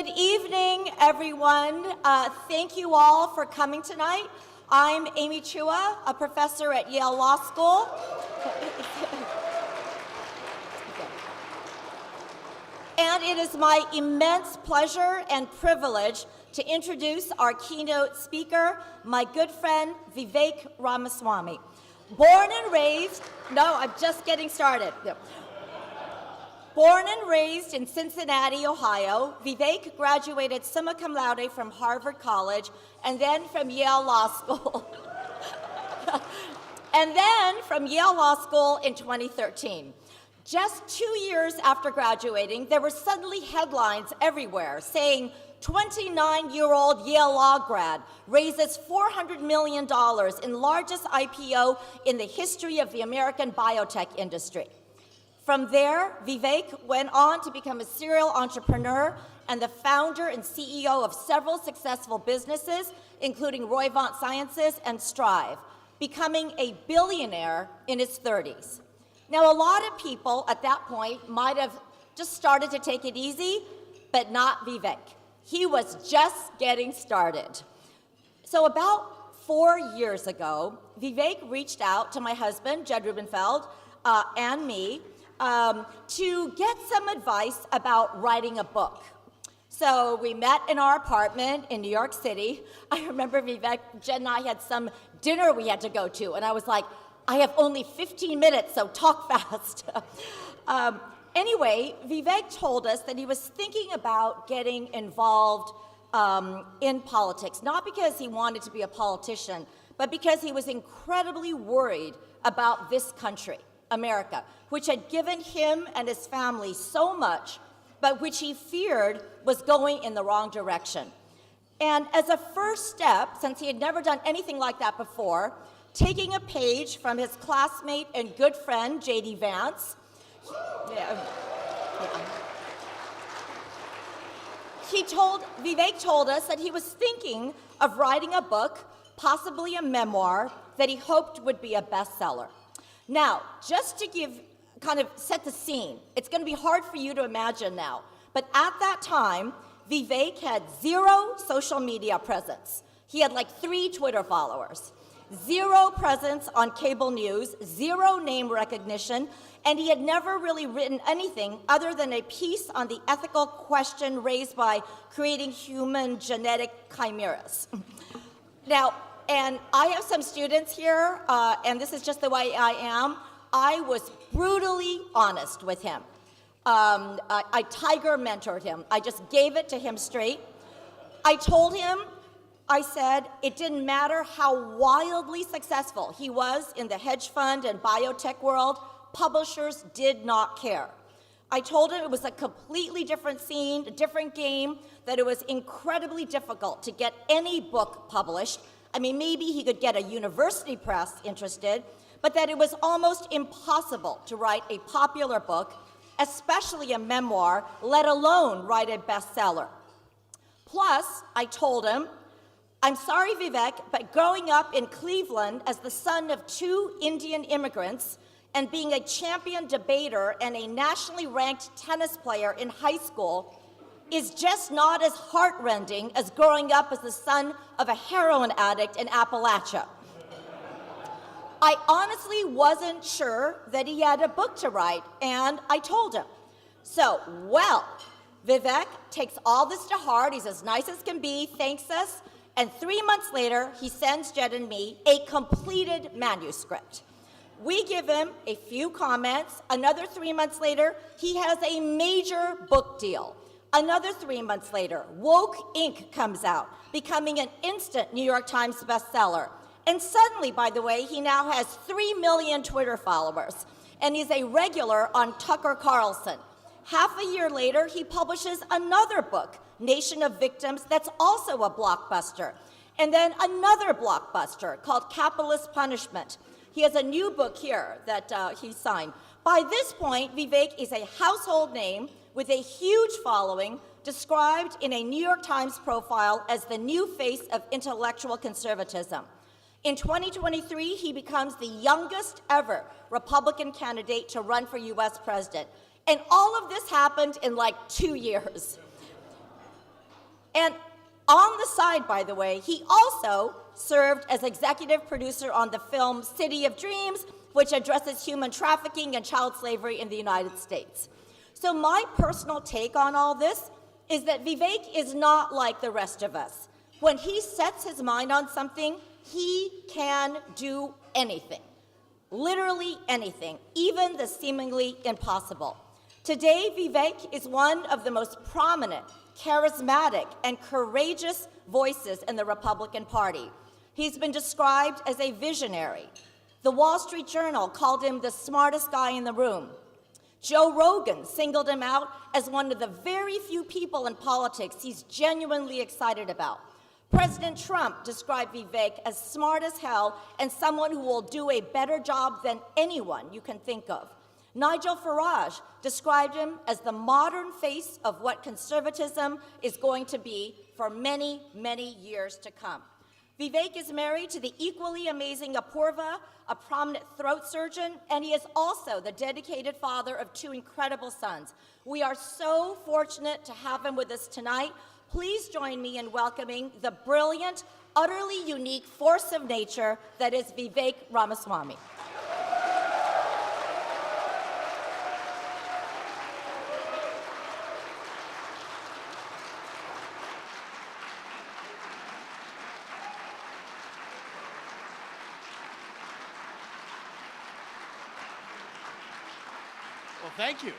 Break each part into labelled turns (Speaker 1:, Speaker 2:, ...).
Speaker 1: Good evening, everyone. Thank you all for coming tonight. I'm Amy Chua, a professor at Yale Law School. And it is my immense pleasure and privilege to introduce our keynote speaker, my good friend, Vivek Ramaswamy. Born and raised, no, I'm just getting started. No. Born and raised in Cincinnati, Ohio, Vivek graduated summa cum laude from Harvard College and then from Yale Law School. And then from Yale Law School in 2013. Just 2 years after graduating, there were suddenly headlines everywhere saying 29-year-old Yale law grad raises $400 million in largest IPO in the history of the American biotech industry. From there, Vivek went on to become a serial entrepreneur and the founder and CEO of several successful businesses, including Roivant Sciences and Strive, becoming a billionaire in his 30s. Now, a lot of people at that point might have just started to take it easy, but not Vivek. He was just getting started. So about 4 years ago, Vivek reached out to my husband, Jed Rubenfeld, and me, to get some advice about writing a book. So we met in our apartment in New York City. I remember Vivek, Jen and I had some dinner we had to go to, and I was like, I have only 15 minutes, so talk fast. Anyway, Vivek told us that he was thinking about getting involved in politics, not because he wanted to be a politician, but because he was incredibly worried about this country, America, which had given him and his family so much, but which he feared was going in the wrong direction. And as a first step, since he had never done anything like that before, taking a page from his classmate and good friend, J.D. Vance, Vivek told us that he was thinking of writing a book, possibly a memoir, that he hoped would be a bestseller. Now, just to kind of set the scene, it's going to be hard for you to imagine now, but at that time, Vivek had 0 social media presence. He had like 3 Twitter followers, 0 presence on cable news, 0 name recognition, and he had never really written anything other than a piece on the ethical question raised by creating human genetic chimeras. Now, and I have some students here, and this is just the way I am. I was brutally honest with him. I tiger mentored him. I just gave it to him straight. I told him, I said, it didn't matter how wildly successful he was in the hedge fund and biotech world, publishers did not care. I told him it was a completely different scene, a different game, that it was incredibly difficult to get any book published. I mean, maybe he could get a university press interested, but that it was almost impossible to write a popular book, especially a memoir, let alone write a bestseller. Plus, I told him, I'm sorry, Vivek, but growing up in Cleveland as the son of 2 Indian immigrants and being a champion debater and a nationally ranked tennis player in high school is just not as heartrending as growing up as the son of a heroin addict in Appalachia. I honestly wasn't sure that he had a book to write, and I told him. So, well, Vivek takes all this to heart. He's as nice as can be, thanks us, and 3 months later, he sends Jed and me a completed manuscript. We give him a few comments. Another 3 months later, he has a major book deal. Another 3 months later, Woke Inc. comes out, becoming an instant New York Times bestseller. And suddenly, by the way, he now has 3 million Twitter followers, and he's a regular on Tucker Carlson. Half a year later, he publishes another book, Nation of Victims, that's also a blockbuster. And then another blockbuster called Capitalist Punishment. He has a new book here that he signed. By this point, Vivek is a household name with a huge following, described in a New York Times profile as the new face of intellectual conservatism. In 2023, he becomes the youngest ever Republican candidate to run for US president. And all of this happened in like 2 years. And on the side, by the way, he also served as executive producer on the film City of Dreams, which addresses human trafficking and child slavery in the United States. So my personal take on all this is that Vivek is not like the rest of us. When he sets his mind on something, he can do anything. Literally anything, even the seemingly impossible. Today, Vivek is one of the most prominent, charismatic, and courageous voices in the Republican Party. He's been described as a visionary. The Wall Street Journal called him the smartest guy in the room. Joe Rogan singled him out as one of the very few people in politics he's genuinely excited about. President Trump described Vivek as smart as hell and someone who will do a better job than anyone you can think of. Nigel Farage described him as the modern face of what conservatism is going to be for many, many years to come. Vivek is married to the equally amazing Apurva, a prominent throat surgeon, and he is also the dedicated father of 2 incredible sons. We are so fortunate to have him with us tonight. Please join me in welcoming the brilliant, utterly unique force of nature that is Vivek Ramaswamy.
Speaker 2: Well, thank you.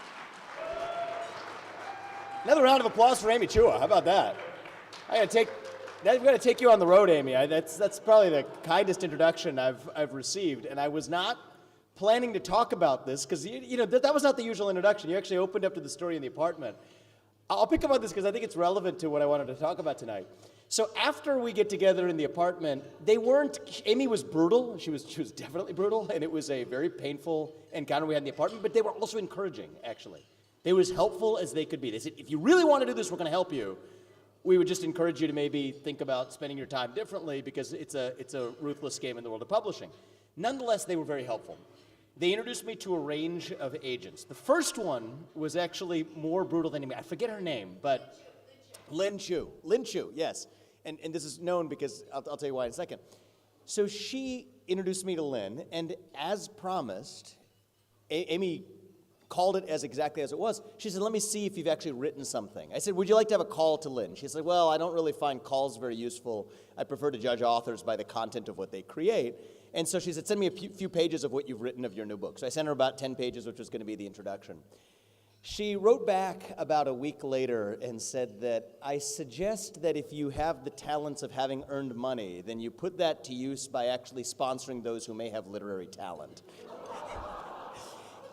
Speaker 3: Another round of applause for Amy Chua. How about that? I'm gonna take you on the road, Amy. That's probably the kindest introduction I've received, and I was not planning to talk about this because that was not the usual introduction. You actually opened up to the story in the apartment. I'll pick up on this because I think it's relevant to what I wanted to talk about tonight. So after we get together in the apartment, Amy was brutal. She was definitely brutal, and it was a very painful encounter we had in the apartment, but they were also encouraging, actually. They were as helpful as they could be. They said, if you really want to do this, we're going to help you. We would just encourage you to maybe think about spending your time differently because it's a ruthless game in the world of publishing. Nonetheless, they were very helpful. They introduced me to a range of agents. The first one was actually more brutal than me. I forget her name, but Lin Chu. Lin Chu, yes. And this is known because I'll tell you why in a second. So she introduced me to Lin, and as promised, Amy called it as exactly as it was. She said, let me see if you've actually written something. I said, would you like to have a call to Lin? She said, well, I don't really find calls very useful. I prefer to judge authors by the content of what they create. And so she said, send me a few pages of what you've written of your new book. So I sent her about 10 pages, which was going to be the introduction. She wrote back about a week later and said that, I suggest that if you have the talents of having earned money, then you put that to use by actually sponsoring those who may have literary talent.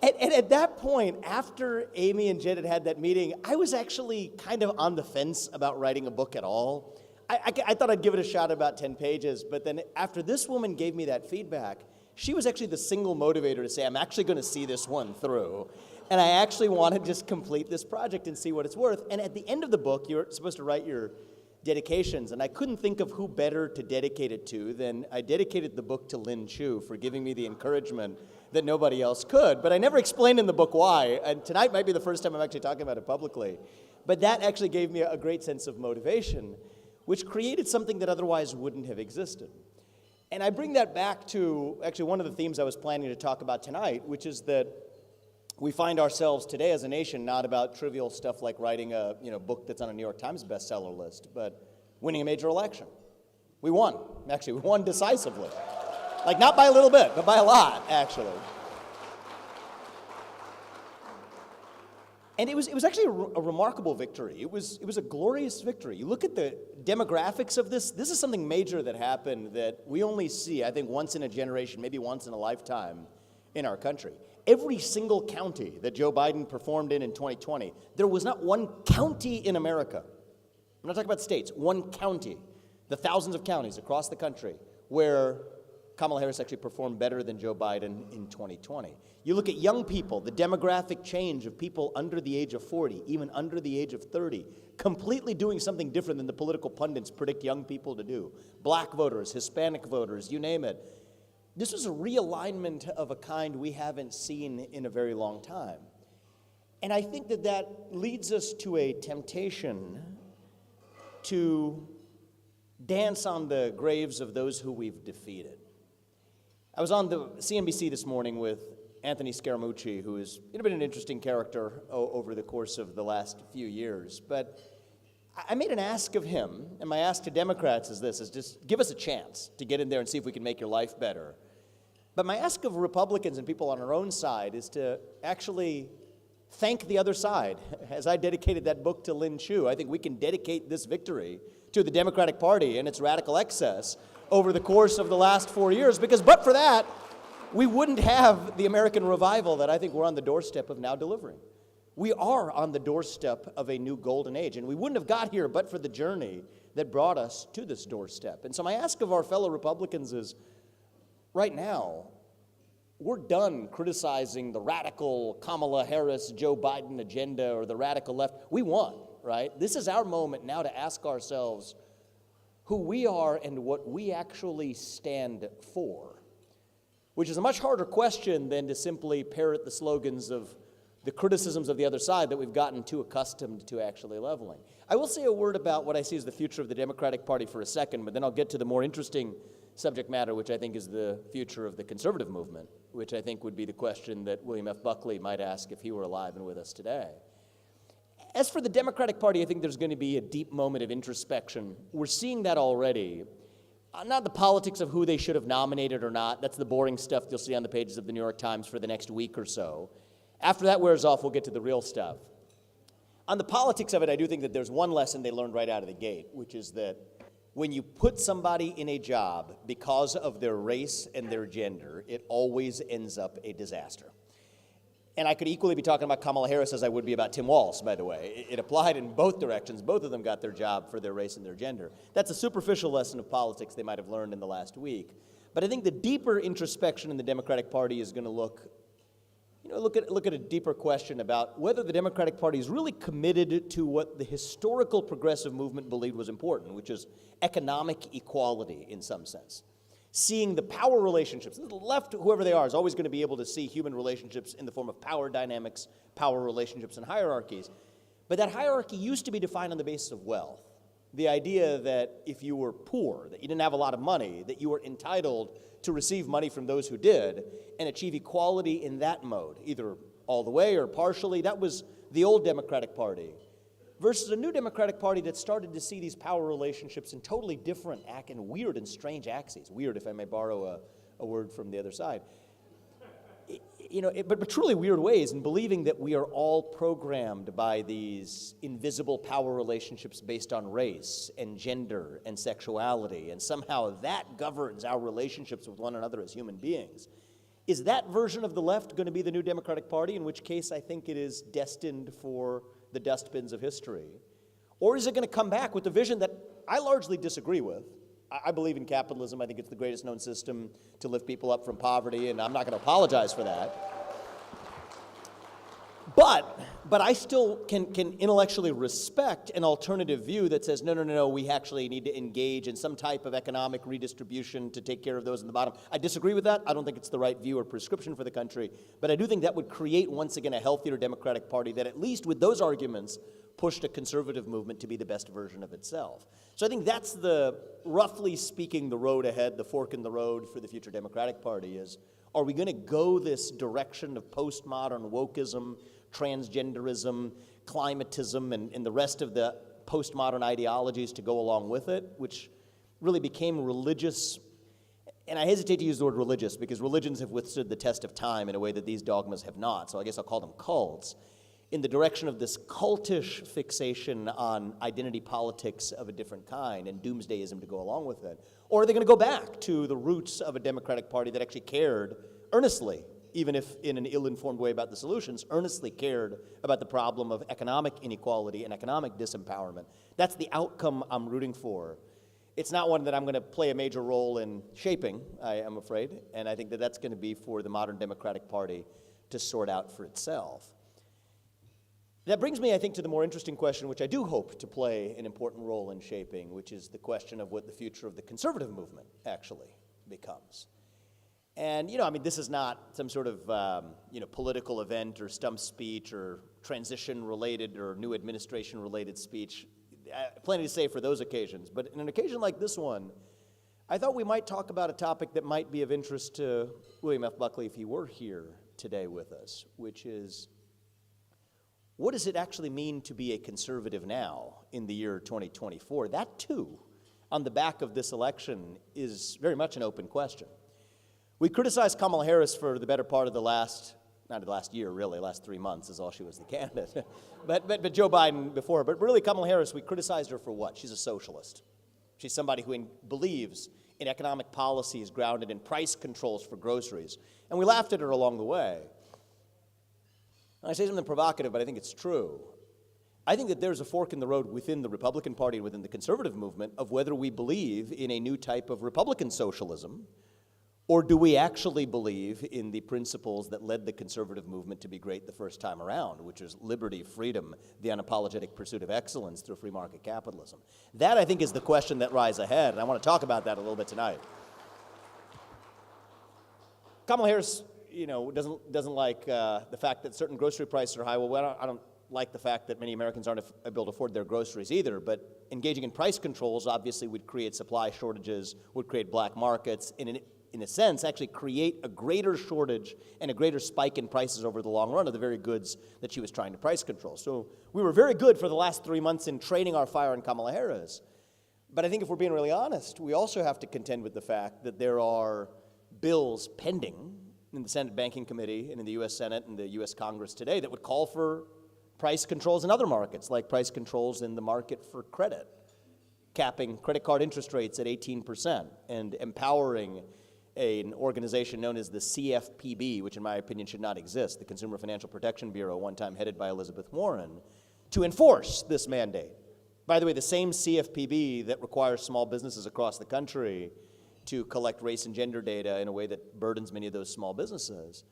Speaker 3: And at that point, after Amy and Jen had that meeting, I was actually kind of on the fence about writing a book at all. I thought I'd give it a shot about 10 pages, but then after this woman gave me that feedback, she was actually the single motivator to say, I'm actually going to see this one through. And I actually want to just complete this project and see what it's worth. And at the end of the book, you're supposed to write your dedications, and I couldn't think of who better to dedicate it to than I dedicated the book to Lin Chu for giving me the encouragement that nobody else could. But I never explained in the book why, and tonight might be the first time I'm actually talking about it publicly. But that actually gave me a great sense of motivation, which created something that otherwise wouldn't have existed. And I bring that back to actually one of the themes I was planning to talk about tonight, which is that we find ourselves today as a nation not about trivial stuff like writing a book that's on a New York Times bestseller list, but winning a major election. We won. Actually, we won decisively. Like, not by a little bit, but by a lot, actually. And it was actually a remarkable victory. It was a glorious victory. You look at the demographics of this. This is something major that happened that we only see, I think, once in a generation, maybe once in a lifetime in our country. Every single county that Joe Biden performed in 2020, there was not one county in America. I'm not talking about states, one county, the thousands of counties across the country where Kamala Harris actually performed better than Joe Biden in 2020. You look at young people, the demographic change of people under the age of 40, even under the age of 30, completely doing something different than the political pundits predict young people to do. Black voters, Hispanic voters, you name it. This was a realignment of a kind we haven't seen in a very long time. And I think that leads us to a temptation to dance on the graves of those who we've defeated. I was on the CNBC this morning with Anthony Scaramucci, who has been an interesting character over the course of the last few years. But I made an ask of him, and my ask to Democrats is this, is just give us a chance to get in there and see if we can make your life better. But my ask of Republicans and people on our own side is to actually thank the other side. As I dedicated that book to Lin Chu, I think we can dedicate this victory to the Democratic Party and its radical excess over the course of the last 4 years, because but for that, we wouldn't have the American revival that I think we're on the doorstep of now delivering. We are on the doorstep of a new golden age, and we wouldn't have got here but for the journey that brought us to this doorstep. And so my ask of our fellow Republicans is, right now, we're done criticizing the radical Kamala Harris, Joe Biden agenda or the radical left. We won, right? This is our moment now to ask ourselves who we are and what we actually stand for, which is a much harder question than to simply parrot the slogans of the criticisms of the other side that we've gotten too accustomed to actually leveling. I will say a word about what I see as the future of the Democratic Party for a second, but then I'll get to the more interesting subject matter, which I think is the future of the conservative movement, which I think would be the question that William F. Buckley might ask if he were alive and with us today. As for the Democratic Party, I think there's going to be a deep moment of introspection. We're seeing that already. Not the politics of who they should have nominated or not. That's the boring stuff you'll see on the pages of the New York Times for the next week or so. After that wears off, we'll get to the real stuff. On the politics of it, I do think that there's one lesson they learned right out of the gate, which is that when you put somebody in a job because of their race and their gender, it always ends up a disaster. And I could equally be talking about Kamala Harris as I would be about Tim Walz, by the way. It applied in both directions. Both of them got their job for their race and their gender. That's a superficial lesson of politics they might have learned in the last week. But I think the deeper introspection in the Democratic Party is going to look at a deeper question about whether the Democratic Party is really committed to what the historical progressive movement believed was important, which is economic equality in some sense. Seeing the power relationships. The left, whoever they are, is always going to be able to see human relationships in the form of power dynamics, power relationships, and hierarchies. But that hierarchy used to be defined on the basis of wealth. The idea that if you were poor, that you didn't have a lot of money, that you were entitled to receive money from those who did and achieve equality in that mode, either all the way or partially. That was the old Democratic Party. Versus a new Democratic Party that started to see these power relationships in totally different and weird and strange axes. Weird, if I may borrow a word from the other side. But truly weird ways, in believing that we are all programmed by these invisible power relationships based on race and gender and sexuality, and somehow that governs our relationships with one another as human beings. Is that version of the left going to be the new Democratic Party, in which case I think it is destined for the dustbins of history? Or is it going to come back with a vision that I largely disagree with? I believe in capitalism. I think it's the greatest known system to lift people up from poverty, and I'm not going to apologize for that. But I still can intellectually respect an alternative view that says, no, we actually need to engage in some type of economic redistribution to take care of those in the bottom. I disagree with that. I don't think it's the right view or prescription for the country. But I do think that would create, once again, a healthier Democratic Party that, at least with those arguments, pushed a conservative movement to be the best version of itself. So I think that's roughly speaking, the road ahead, the fork in the road for the future Democratic Party is, are we going to go this direction of postmodern wokeism, transgenderism, climatism, and the rest of the postmodern ideologies to go along with it, which really became religious? And I hesitate to use the word religious because religions have withstood the test of time in a way that these dogmas have not, so I guess I'll call them cults, in the direction of this cultish fixation on identity politics of a different kind and doomsdayism to go along with it? Or are they going to go back to the roots of a Democratic Party that actually cared earnestly, even if in an ill-informed way about the solutions, earnestly cared about the problem of economic inequality and economic disempowerment? That's the outcome I'm rooting for. It's not one that I'm going to play a major role in shaping, I am afraid, and I think that that's going to be for the modern Democratic Party to sort out for itself. That brings me, I think, to the more interesting question, which I do hope to play an important role in shaping, which is the question of what the future of the conservative movement actually becomes. And, this is not some sort of, political event or stump speech or transition-related or new administration-related speech. plenty to say for those occasions. But in an occasion like this one, I thought we might talk about a topic that might be of interest to William F. Buckley if he were here today with us, which is, what does it actually mean to be a conservative now in the year 2024? That, too, on the back of this election, is very much an open question. We criticized Kamala Harris for the better part of the last, not the last year, really, last 3 months is all she was the candidate, but Joe Biden before. But really, Kamala Harris, we criticized her for what? She's a socialist. She's somebody who believes in economic policies grounded in price controls for groceries. And we laughed at her along the way. I say something provocative, but I think it's true. I think that there's a fork in the road within the Republican Party and within the conservative movement of whether we believe in a new type of Republican socialism, or do we actually believe in the principles that led the conservative movement to be great the first time around, which is liberty, freedom, the unapologetic pursuit of excellence through free market capitalism? That, I think, is the question that lies ahead, and I want to talk about that a little bit tonight. Kamala Harris, doesn't like the fact that certain grocery prices are high. Well, I don't like the fact that many Americans aren't able to afford their groceries either, but engaging in price controls obviously would create supply shortages, would create black markets, and in a sense, actually create a greater shortage and a greater spike in prices over the long run of the very goods that she was trying to price control. So we were very good for the last 3 months in training our fire on Kamala Harris. But I think if we're being really honest, we also have to contend with the fact that there are bills pending in the Senate Banking Committee and in the U.S. Senate and the U.S. Congress today that would call for price controls in other markets, like price controls in the market for credit, capping credit card interest rates at 18% and empowering an organization known as the CFPB, which in my opinion should not exist, the Consumer Financial Protection Bureau, one time headed by Elizabeth Warren, to enforce this mandate. By the way, the same CFPB that requires small businesses across the country to collect race and gender data in a way that burdens many of those small businesses.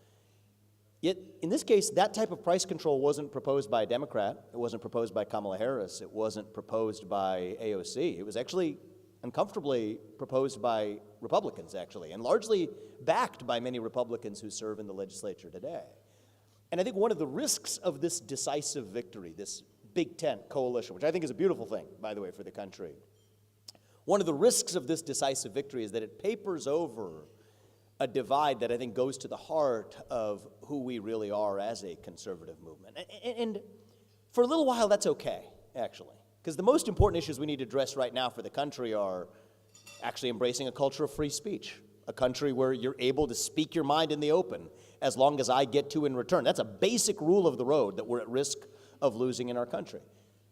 Speaker 3: Yet, in this case, that type of price control wasn't proposed by a Democrat. It wasn't proposed by Kamala Harris. It wasn't proposed by AOC. It was actually uncomfortably proposed by Republicans, actually, and largely backed by many Republicans who serve in the legislature today. And I think one of the risks of this decisive victory, this big tent coalition, which I think is a beautiful thing, by the way, for the country, one of the risks of this decisive victory is that it papers over a divide that I think goes to the heart of who we really are as a conservative movement. And for a little while, that's okay, actually. Because the most important issues we need to address right now for the country are actually embracing a culture of free speech, a country where you're able to speak your mind in the open as long as I get to in return. That's a basic rule of the road that we're at risk of losing in our country.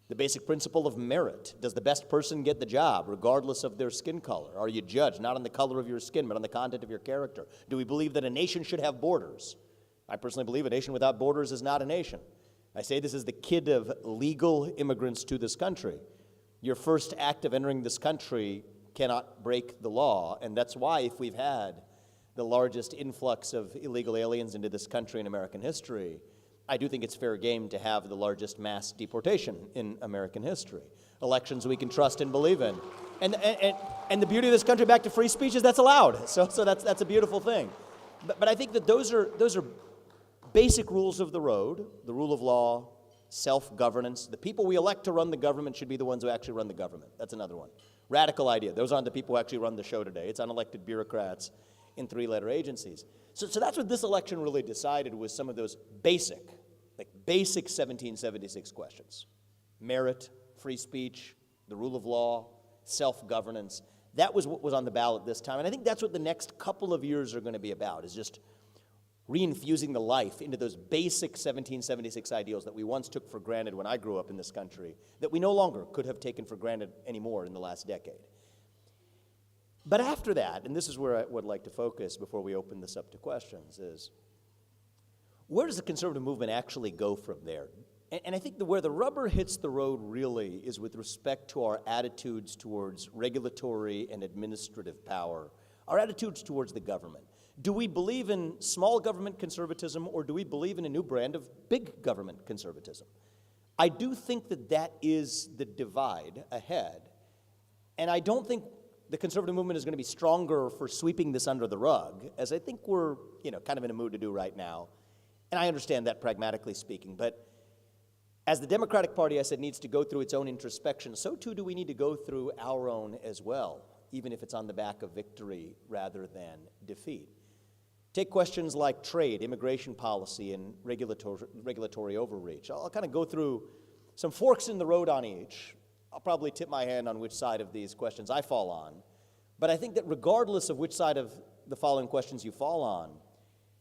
Speaker 3: The basic principle of merit. Does the best person get the job, regardless of their skin color? Are you judged not on the color of your skin, but on the content of your character? Do we believe that a nation should have borders? I personally believe a nation without borders is not a nation. I say this as the kid of legal immigrants to this country. Your first act of entering this country cannot break the law, and that's why if we've had the largest influx of illegal aliens into this country in American history, I do think it's fair game to have the largest mass deportation in American history. Elections we can trust and believe in. And the beauty of this country, back to free speech, is that's allowed. So that's a beautiful thing. But I think that those are basic rules of the road, the rule of law, self-governance. The people we elect to run the government should be the ones who actually run the government. That's another one. Radical idea. Those aren't the people who actually run the show today. It's unelected bureaucrats in three-letter agencies. So that's what this election really decided, was some of those basic 1776 questions. Merit, free speech, the rule of law, self-governance. That was what was on the ballot this time. And I think that's what the next couple of years are going to be about, is just reinfusing the life into those basic 1776 ideals that we once took for granted when I grew up in this country, that we no longer could have taken for granted anymore in the last decade. But after that, and this is where I would like to focus before we open this up to questions, is where does the conservative movement actually go from there? And I think where the rubber hits the road really is with respect to our attitudes towards regulatory and administrative power, our attitudes towards the government. Do we believe in small government conservatism, or do we believe in a new brand of big government conservatism? I do think that is the divide ahead, and I don't think the conservative movement is going to be stronger for sweeping this under the rug, as I think we're kind of in a mood to do right now. And I understand that, pragmatically speaking, but As the Democratic Party, I said, needs to go through its own introspection, so too do we need to go through our own as well, even if it's on the back of victory rather than defeat. Take questions like trade, immigration policy, and regulatory overreach. I'll kind of go through some forks in the road on each. I'll probably tip my hand on which side of these questions I fall on. But I think that regardless of which side of the following questions you fall on,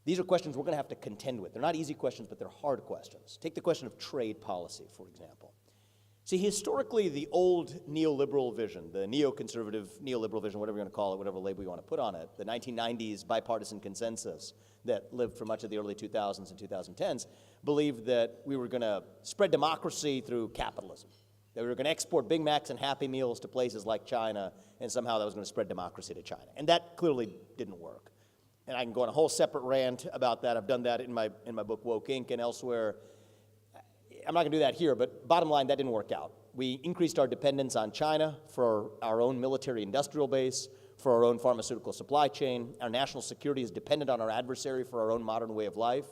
Speaker 3: these are questions we're going to have to contend with. They're not easy questions, but they're hard questions. Take the question of trade policy, for example. See, historically, the old neoliberal vision, the neoconservative, neoliberal vision, whatever you want to call it, whatever label you want to put on it, the 1990s bipartisan consensus that lived for much of the early 2000s and 2010s, believed that we were going to spread democracy through capitalism, that we were going to export Big Macs and Happy Meals to places like China, and somehow that was going to spread democracy to China. And that clearly didn't work. And I can go on a whole separate rant about that. I've done that in my book, Woke Inc. and elsewhere. I'm not going to do that here, but bottom line, that didn't work out. We increased our dependence on China for our own military industrial base, for our own pharmaceutical supply chain. Our national security is dependent on our adversary for our own modern way of life.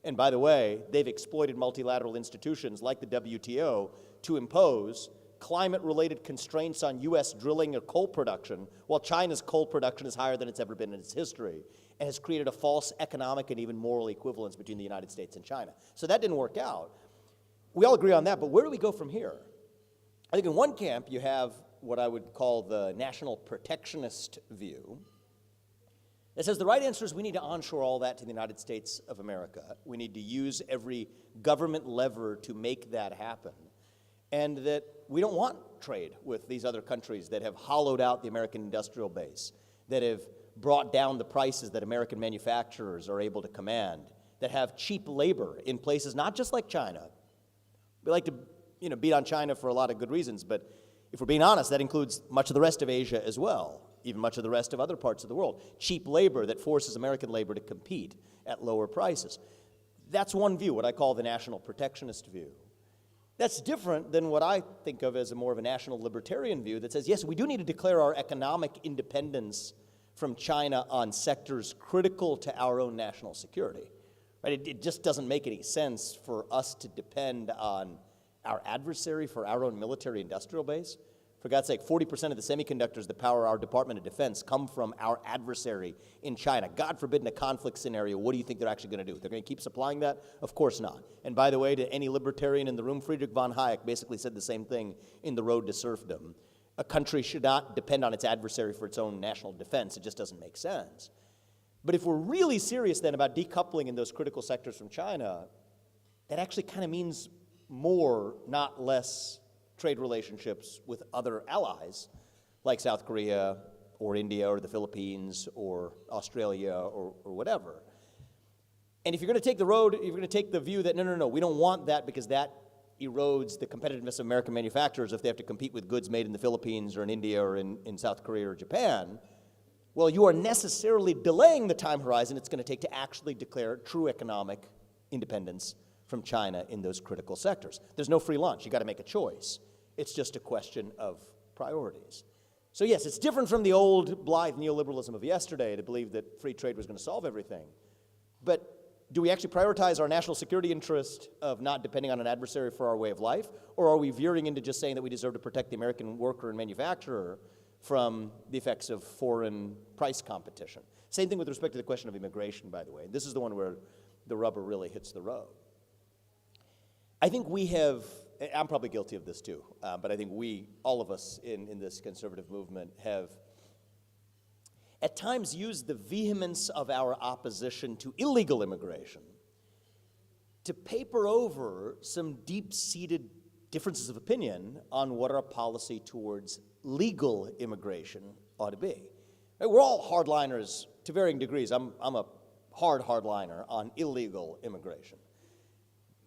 Speaker 3: And by the way, they've exploited multilateral institutions like the WTO to impose climate-related constraints on U.S. drilling or coal production, while China's coal production is higher than it's ever been in its history, and has created a false economic and even moral equivalence between the United States and China. So that didn't work out. We all agree on that, but where do we go from here? I think in one camp you have what I would call the national protectionist view. It says the right answer is we need to onshore all that to the United States of America. We need to use every government lever to make that happen. And that we don't want trade with these other countries that have hollowed out the American industrial base, that have brought down the prices that American manufacturers are able to command, that have cheap labor in places not just like China. We like to, beat on China for a lot of good reasons, but if we're being honest, that includes much of the rest of Asia as well, even much of the rest of other parts of the world. Cheap labor that forces American labor to compete at lower prices. That's one view, what I call the national protectionist view. That's different than what I think of as a more of a national libertarian view that says, yes, we do need to declare our economic independence from China on sectors critical to our own national security. Right? It just doesn't make any sense for us to depend on our adversary for our own military industrial base. For God's sake, 40% of the semiconductors that power our Department of Defense come from our adversary in China. God forbid in a conflict scenario, what do you think they're actually going to do? They're going to keep supplying that? Of course not. And by the way, to any libertarian in the room, Friedrich von Hayek basically said the same thing in The Road to Serfdom. A country should not depend on its adversary for its own national defense. It just doesn't make sense. But if we're really serious then about decoupling in those critical sectors from China, that actually kind of means more, not less, trade relationships with other allies like South Korea or India or the Philippines or Australia or whatever. And if you're going to take the road, if you're going to take the view that no, we don't want that because that erodes the competitiveness of American manufacturers if they have to compete with goods made in the Philippines or in India or in South Korea or Japan, well, you are necessarily delaying the time horizon it's going to take to actually declare true economic independence from China in those critical sectors. There's no free lunch. You've got to make a choice. It's just a question of priorities. So yes, it's different from the old blithe neoliberalism of yesterday to believe that free trade was going to solve everything. But do we actually prioritize our national security interest of not depending on an adversary for our way of life? Or are we veering into just saying that we deserve to protect the American worker and manufacturer from the effects of foreign price competition? Same thing with respect to the question of immigration, by the way. This is the one where the rubber really hits the road. I think we have, I'm probably guilty of this too, but I think we, all of us in this conservative movement have at times used the vehemence of our opposition to illegal immigration to paper over some deep-seated differences of opinion on what our policy towards legal immigration ought to be. We're all hardliners to varying degrees. I'm a hardliner on illegal immigration.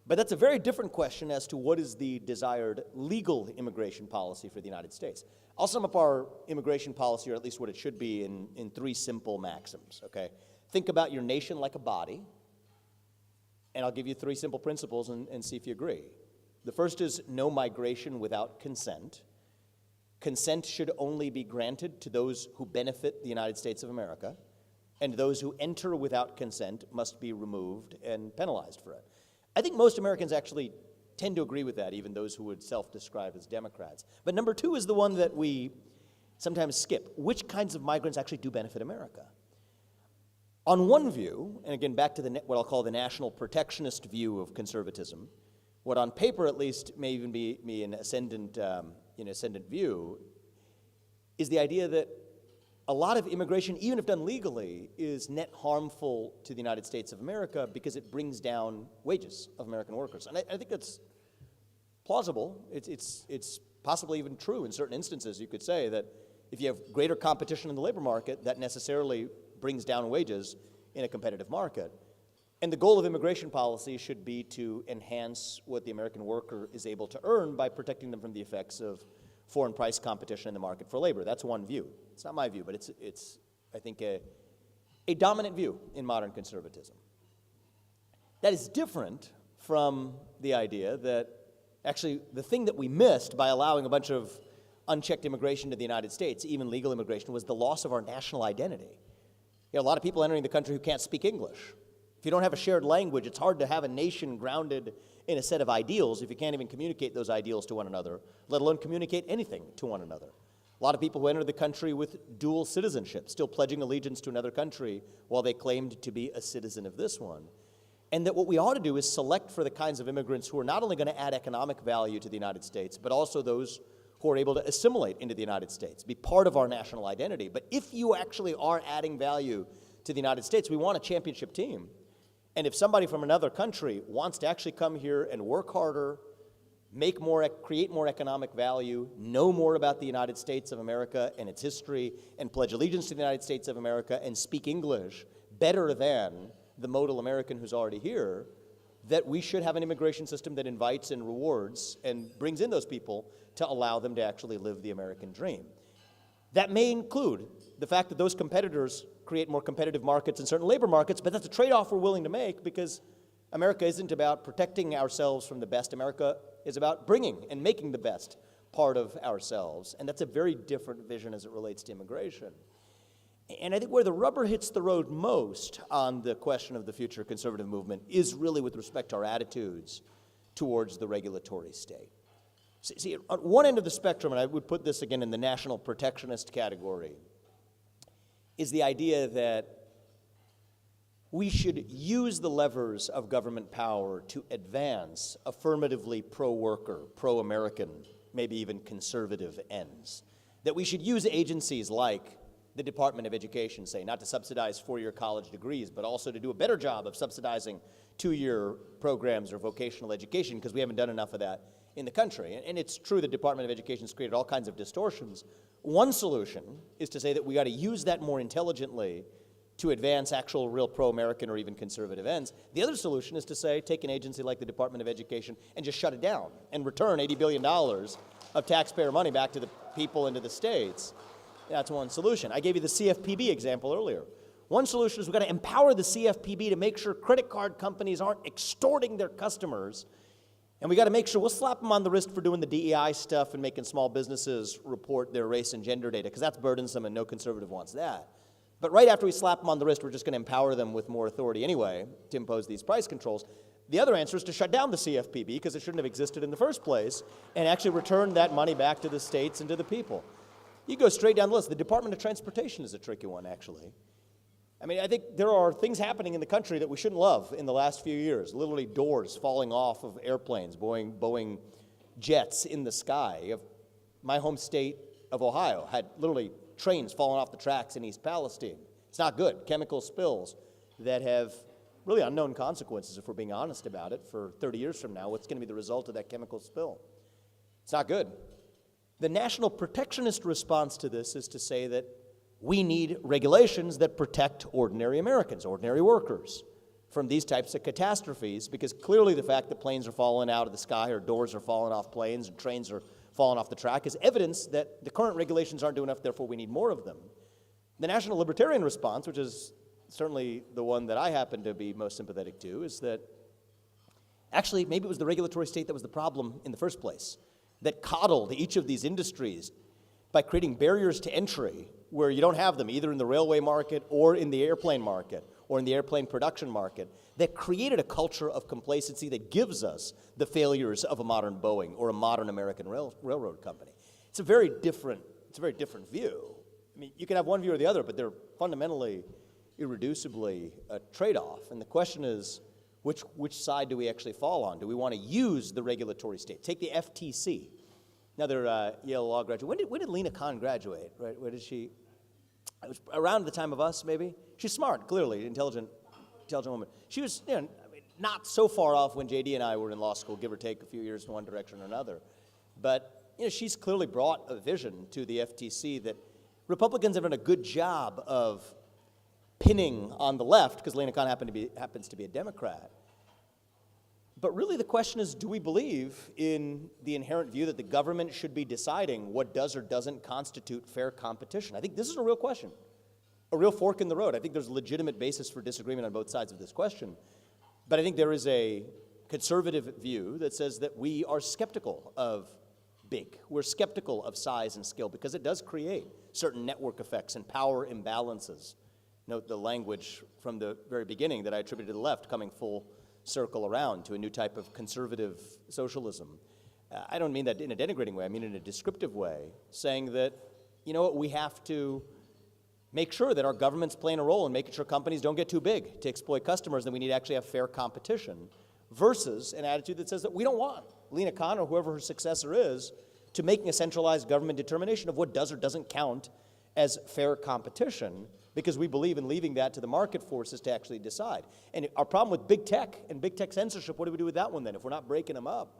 Speaker 3: But that's a very different question as to what is the desired legal immigration policy for the United States. I'll sum up our immigration policy, or at least what it should be, in three simple maxims, okay? Think about your nation like a body, and I'll give you three simple principles and see if you agree. The first is no migration without consent. Consent should only be granted to those who benefit the United States of America, and those who enter without consent must be removed and penalized for it. I think most Americans actually
Speaker 2: tend to agree with that, even those who would self-describe as Democrats. But number two is the one that we sometimes skip. Which kinds of migrants actually do benefit America? On one view, and again back to what I'll call the national protectionist view of conservatism, what on paper at least may even be an ascendant view, is the idea that a lot of immigration, even if done legally, is net harmful to the United States of America because it brings down wages of American workers. And I think that's plausible. It's possibly even true in certain instances. You could say that if you have greater competition in the labor market, that necessarily brings down wages in a competitive market. And the goal of immigration policy should be to enhance what the American worker is able to earn by protecting them from the effects of foreign price competition in the market for labor. That's one view. It's not my view, but it's I think, a dominant view in modern conservatism. That is different from the idea that actually the thing that we missed by allowing a bunch of unchecked immigration to the United States, even legal immigration, was the loss of our national identity. You know, a lot of people entering the country who can't speak English. If you don't have a shared language, it's hard to have a nation grounded in a set of ideals if you can't even communicate those ideals to one another, let alone communicate anything to one another. A lot of people who enter the country with dual citizenship, still pledging allegiance to another country while they claimed to be a citizen of this one. And that what we ought to do is select for the kinds of immigrants who are not only going to add economic value to the United States, but also those who are able to assimilate into the United States, be part of our national identity. But if you actually are adding value to the United States, we want a championship team. And if somebody from another country wants to actually come here and work harder, create more economic value, know more about the United States of America and its history, and pledge allegiance to the United States of America and speak English better than the modal American who's already here, that we should have an immigration system that invites and rewards and brings in those people to allow them to actually live the American dream. That may include the fact that those competitors create more competitive markets in certain labor markets, but that's a trade-off we're willing to make because America isn't about protecting ourselves from the best. America is about bringing and making the best part of ourselves, and that's a very different vision as it relates to immigration. And I think where the rubber hits the road most on the question of the future conservative movement is really with respect to our attitudes towards the regulatory state. See, on one end of the spectrum, and I would put this again in the national protectionist category, is the idea that we should use the levers of government power to advance affirmatively pro-worker, pro-American, maybe even conservative ends. That we should use agencies like the Department of Education, say, not to subsidize four-year college degrees, but also to do a better job of subsidizing two-year programs or vocational education, because we haven't done enough of that in the country. And it's true the Department of Education has created all kinds of distortions. One solution is to say that we got to use that more intelligently to advance actual real pro-American or even conservative ends. The other solution is to say, take an agency like the Department of Education and just shut it down and return $80 billion of taxpayer money back to the people and to the states. That's one solution. I gave you the CFPB example earlier. One solution is we've got to empower the CFPB to make sure credit card companies aren't extorting their customers. And we got to make sure we'll slap them on the wrist for doing the DEI stuff and making small businesses report their race and gender data, because that's burdensome and no conservative wants that. But right after we slap them on the wrist, we're just going to empower them with more authority anyway to impose these price controls. The other answer is to shut down the CFPB, because it shouldn't have existed in the first place, and actually return that money back to the states and to the people. You go straight down the list. The Department of Transportation is a tricky one, actually. I mean, I think there are things happening in the country that we shouldn't love in the last few years. Literally doors falling off of airplanes, Boeing jets in the sky. My home state of Ohio had literally trains falling off the tracks in East Palestine. It's not good. Chemical spills that have really unknown consequences, if we're being honest about it, for 30 years from now. What's going to be the result of that chemical spill? It's not good. The national protectionist response to this is to say that we need regulations that protect ordinary Americans, ordinary workers, from these types of catastrophes, because clearly the fact that planes are falling out of the sky or doors are falling off planes and trains are falling off the track is evidence that the current regulations aren't doing enough, therefore we need more of them. The national libertarian response, which is certainly the one that I happen to be most sympathetic to, is that actually maybe it was the regulatory state that was the problem in the first place, that coddled each of these industries by creating barriers to entry where you don't have them either in the railway market or in the airplane market or in the airplane production market, that created a culture of complacency that gives us the failures of a modern Boeing or a modern American railroad company. It's a very different view. I mean, you can have one view or the other, but they're fundamentally, irreducibly a trade-off. And the question is, which side do we actually fall on? Do we want to use the regulatory state? Take the FTC. Another Yale Law graduate. When did Lena Khan graduate? Right? Where did she? It was around the time of us, maybe. She's smart, clearly, intelligent woman. She was, not so far off when JD and I were in law school, give or take a few years in one direction or another. But she's clearly brought a vision to the FTC that Republicans have done a good job of pinning on the left, because Lena Khan happens to be a Democrat. But really the question is, do we believe in the inherent view that the government should be deciding what does or doesn't constitute fair competition? I think this is a real question, a real fork in the road. I think there's a legitimate basis for disagreement on both sides of this question. But I think there is a conservative view that says that we are skeptical of big. We're skeptical of size and scale because it does create certain network effects and power imbalances. Note the language from the very beginning that I attributed to the left coming full circle around to a new type of conservative socialism. I don't mean that in a denigrating way, I mean in a descriptive way, saying that, we have to make sure that our government's playing a role in making sure companies don't get too big to exploit customers, and we need to actually have fair competition, versus an attitude that says that we don't want Lena Khan or whoever her successor is to making a centralized government determination of what does or doesn't count as fair competition, because we believe in leaving that to the market forces to actually decide. And our problem with big tech and big tech censorship, what do we do with that one then if we're not breaking them up?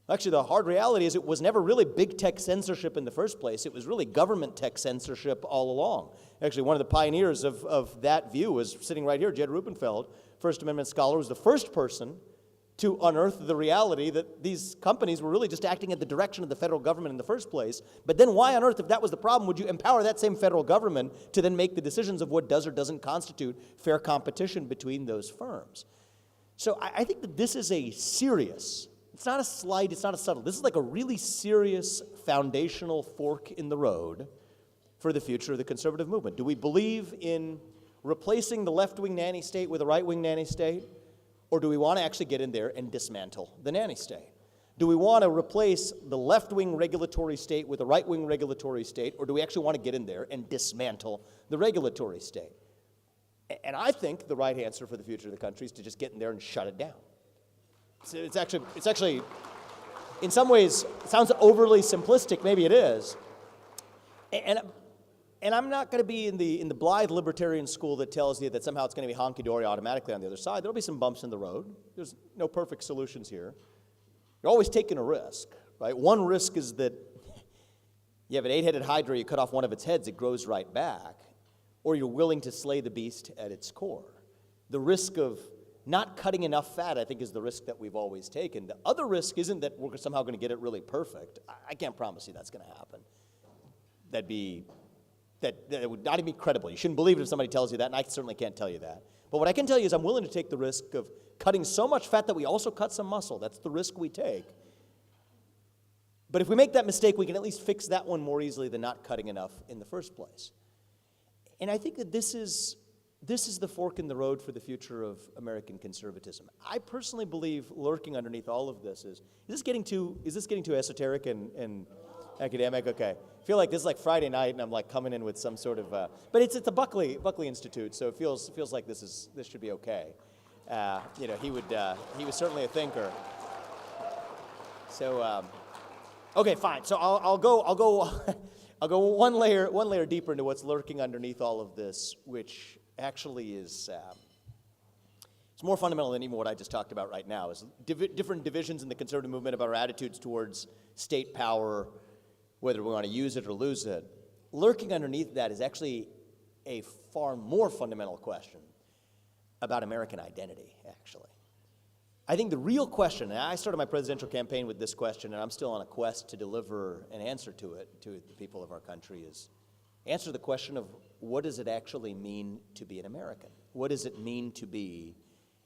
Speaker 2: Actually, the hard reality is it was never really big tech censorship in the first place. It was really government tech censorship all along. Actually, one of the pioneers of that view was sitting right here, Jed Rubenfeld, First Amendment scholar, was the first person to unearth the reality that these companies were really just acting in the direction of the federal government in the first place. But then why on earth, if that was the problem, would you empower that same federal government to then make the decisions of what does or doesn't constitute fair competition between those firms? So I think that this is a serious, it's not a slight, it's not a subtle, this is like a really serious foundational fork in the road for the future of the conservative movement. Do we believe in replacing the left-wing nanny state with a right-wing nanny state? Or do we want to actually get in there and dismantle the nanny state? Do we want to replace the left-wing regulatory state with a right-wing regulatory state, or do we actually want to get in there and dismantle the regulatory state? And I think the right answer for the future of the country is to just get in there and shut it down. So it's actually, in some ways, it sounds overly simplistic, maybe it is. And I'm not going to be in the blithe libertarian school that tells you that somehow it's going to be honky-dory automatically on the other side. There'll be some bumps in the road. There's no perfect solutions here. You're always taking a risk, right? One risk is that you have an 8-headed hydra, you cut off one of its heads, it grows right back. Or you're willing to slay the beast at its core. The risk of not cutting enough fat, I think, is the risk that we've always taken. The other risk isn't that we're somehow going to get it really perfect. I can't promise you that's going to happen. That would not even be credible. You shouldn't believe it if somebody tells you that, and I certainly can't tell you that. But what I can tell you is I'm willing to take the risk of cutting so much fat that we also cut some muscle. That's the risk we take. But if we make that mistake, we can at least fix that one more easily than not cutting enough in the first place. And I think that this is the fork in the road for the future of American conservatism. I personally believe lurking underneath all of this is this getting too esoteric and academic? Okay. I feel like this is like Friday night, and I'm like coming in with some sort of, but it's at the Buckley Institute, so it feels like this should be okay. He was certainly a thinker. So, okay, fine. So I'll go one layer deeper into what's lurking underneath all of this, which actually is it's more fundamental than even what I just talked about right now. Is different divisions in the conservative movement about our attitudes towards state power, whether we want to use it or lose it. Lurking underneath that is actually a far more fundamental question about American identity, actually. I think the real question, and I started my presidential campaign with this question, and I'm still on a quest to deliver an answer to it to the people of our country, is answer the question of what does it actually mean to be an American? What does it mean to be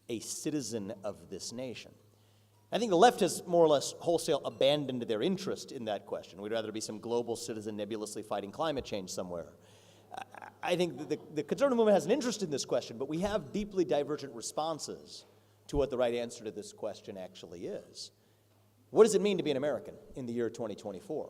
Speaker 2: a citizen of this nation? I think the left has more or less wholesale abandoned their interest in that question. We'd rather be some global citizen nebulously fighting climate change somewhere. I think that the conservative movement has an interest in this question, but we have deeply divergent responses to what the right answer to this question actually is. What does it mean to be an American in the year 2024?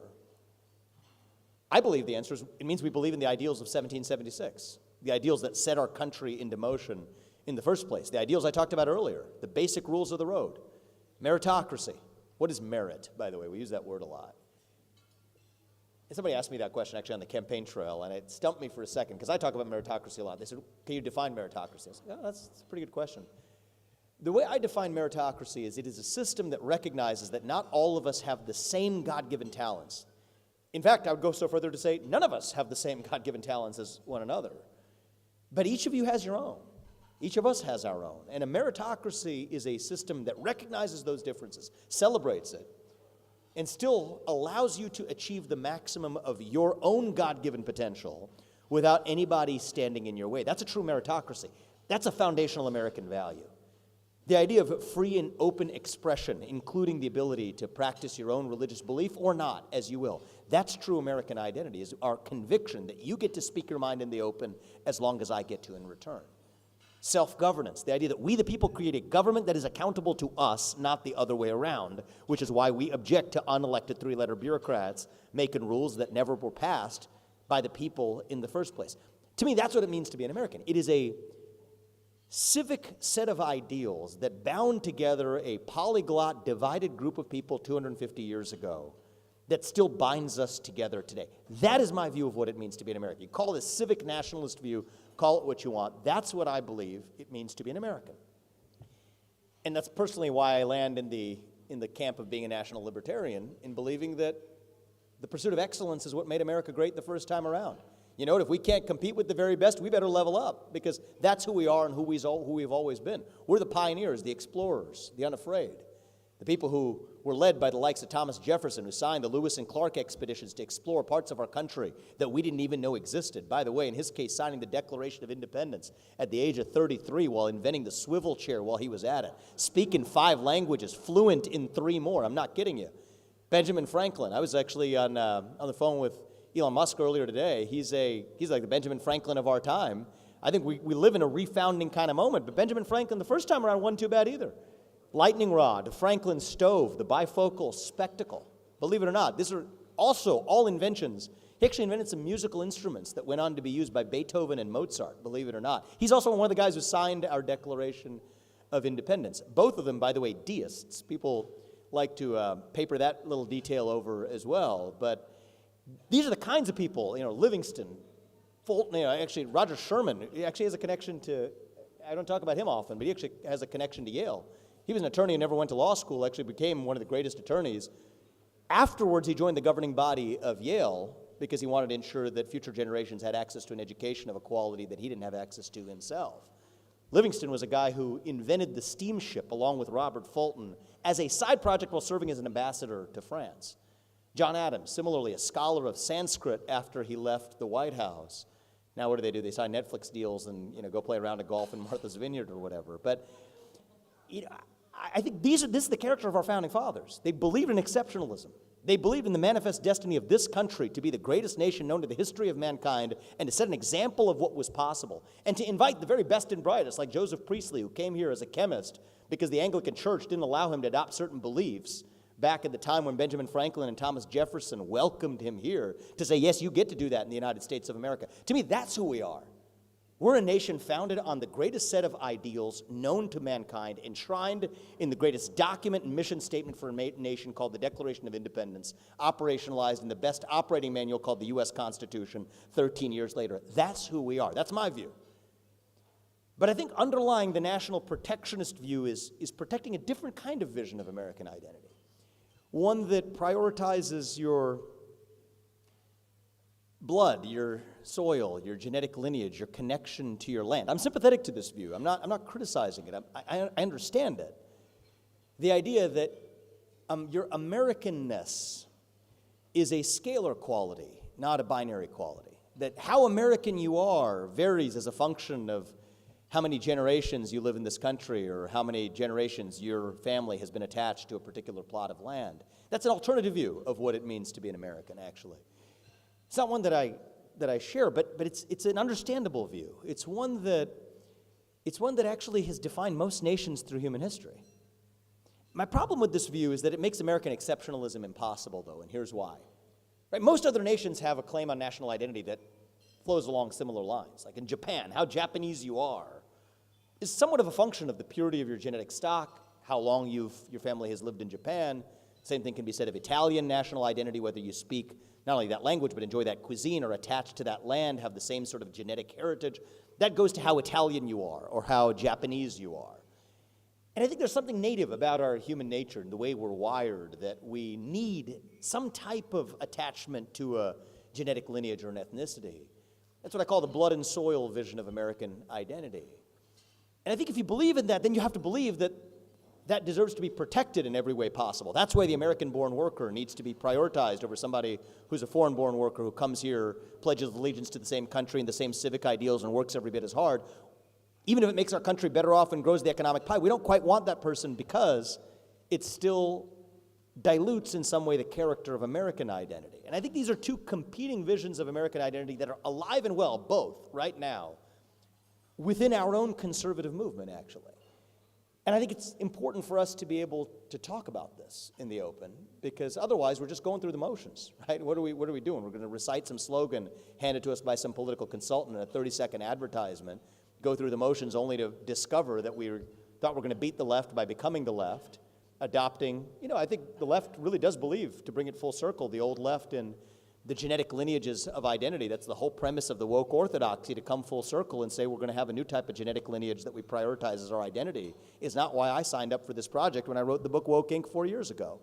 Speaker 2: I believe the answer is it means we believe in the ideals of 1776, the ideals that set our country into motion in the first place, the ideals I talked about earlier, the basic rules of the road, meritocracy. What is merit, by the way? We use that word a lot. And somebody asked me that question actually on the campaign trail, and it stumped me for a second because I talk about meritocracy a lot. They said, can you define meritocracy? I said, oh, that's a pretty good question. The way I define meritocracy is it is a system that recognizes that not all of us have the same God-given talents. In fact, I would go so further to say none of us have the same God-given talents as one another. But each of you has your own. Each of us has our own. And a meritocracy is a system that recognizes those differences, celebrates it, and still allows you to achieve the maximum of your own God-given potential without anybody standing in your way. That's a true meritocracy. That's a foundational American value. The idea of free and open expression, including the ability to practice your own religious belief or not, as you will. That's true American identity, is our conviction that you get to speak your mind in the open as long as I get to in return. Self-governance, the idea that we the people create a government that is accountable to us, not the other way around, which is why we object to unelected three-letter bureaucrats making rules that never were passed by the people in the first place. To me, that's what it means to be an American. It is a civic set of ideals that bound together a polyglot, divided group of people 250 years ago that still binds us together today. That is my view of what it means to be an American. You call it a civic nationalist view, call it what you want. That's what I believe it means to be an American. And that's personally why I land in the camp of being a national libertarian, in believing that the pursuit of excellence is what made America great the first time around. You know, if we can't compete with the very best, we better level up, because that's who we are and who we've always been. We're the pioneers, the explorers, the unafraid, the people who were led by the likes of Thomas Jefferson, who signed the Lewis and Clark expeditions to explore parts of our country that we didn't even know existed. By the way, in his case, signing the Declaration of Independence at the age of 33 while inventing the swivel chair while he was at it. Speaking 5 languages, fluent in 3 more. I'm not kidding you. Benjamin Franklin. I was actually on the phone with Elon Musk earlier today. He's like the Benjamin Franklin of our time. I think we live in a refounding kind of moment, but Benjamin Franklin the first time around wasn't too bad either. Lightning rod, the Franklin stove, the bifocal spectacle. Believe it or not, these are also all inventions. He actually invented some musical instruments that went on to be used by Beethoven and Mozart, believe it or not. He's also one of the guys who signed our Declaration of Independence. Both of them, by the way, deists. People like to paper that little detail over as well. But these are the kinds of people, Livingston, Fulton, actually Roger Sherman, he actually has a connection to, I don't talk about him often, but he actually has a connection to Yale. He was an attorney who never went to law school, actually became one of the greatest attorneys. Afterwards, he joined the governing body of Yale because he wanted to ensure that future generations had access to an education of a quality that he didn't have access to himself. Livingston was a guy who invented the steamship along with Robert Fulton as a side project while serving as an ambassador to France. John Adams, similarly, a scholar of Sanskrit after he left the White House. Now what do? They sign Netflix deals and go play around a golf in Martha's Vineyard or whatever. But I think this is the character of our founding fathers. They believed in exceptionalism. They believed in the manifest destiny of this country to be the greatest nation known to the history of mankind and to set an example of what was possible. And to invite the very best and brightest, like Joseph Priestley, who came here as a chemist because the Anglican Church didn't allow him to adopt certain beliefs back at the time when Benjamin Franklin and Thomas Jefferson welcomed him here to say, yes, you get to do that in the United States of America. To me, that's who we are. We're a nation founded on the greatest set of ideals known to mankind, enshrined in the greatest document and mission statement for a nation called the Declaration of Independence, operationalized in the best operating manual called the U.S. Constitution 13 years later. That's who we are. That's my view. But I think underlying the national protectionist view is protecting a different kind of vision of American identity, one that prioritizes your blood, your soil, your genetic lineage, your connection to your land. I'm sympathetic to this view. I'm not criticizing it. I understand it. The idea that your Americanness is a scalar quality, not a binary quality. That how American you are varies as a function of how many generations you live in this country or how many generations your family has been attached to a particular plot of land. That's an alternative view of what it means to be an American, actually. It's not one that I that I share, but it's an understandable view. It's one that actually has defined most nations through human history. My problem with this view is that it makes American exceptionalism impossible, though, and here's why. Right? Most other nations have a claim on national identity that flows along similar lines. Like in Japan, how Japanese you are is somewhat of a function of the purity of your genetic stock, how long your family has lived in Japan. Same thing can be said of Italian national identity, whether you speak not only that language, but enjoy that cuisine or attached to that land, have the same sort of genetic heritage. That goes to how Italian you are or how Japanese you are. And I think there's something native about our human nature and the way we're wired that we need some type of attachment to a genetic lineage or an ethnicity. That's what I call the blood and soil vision of American identity. And I think if you believe in that, then you have to believe that that deserves to be protected in every way possible. That's why the American-born worker needs to be prioritized over somebody who's a foreign-born worker who comes here, pledges allegiance to the same country and the same civic ideals and works every bit as hard. Even if it makes our country better off and grows the economic pie, we don't quite want that person because it still dilutes in some way the character of American identity. And I think these are two competing visions of American identity that are alive and well, both, right now, within our own conservative movement, actually. And I think it's important for us to be able to talk about this in the open, because otherwise we're just going through the motions, right? What are we doing? We're going to recite some slogan handed to us by some political consultant in a 30-second advertisement, go through the motions only to discover that we thought we're going to beat the left by becoming the left, adopting, I think the left really does believe, to bring it full circle, the old left and the genetic lineages of identity. That's the whole premise of the woke orthodoxy, to come full circle and say we're going to have a new type of genetic lineage that we prioritize as our identity, is not why I signed up for this project when I wrote the book Woke Inc. 4 years ago.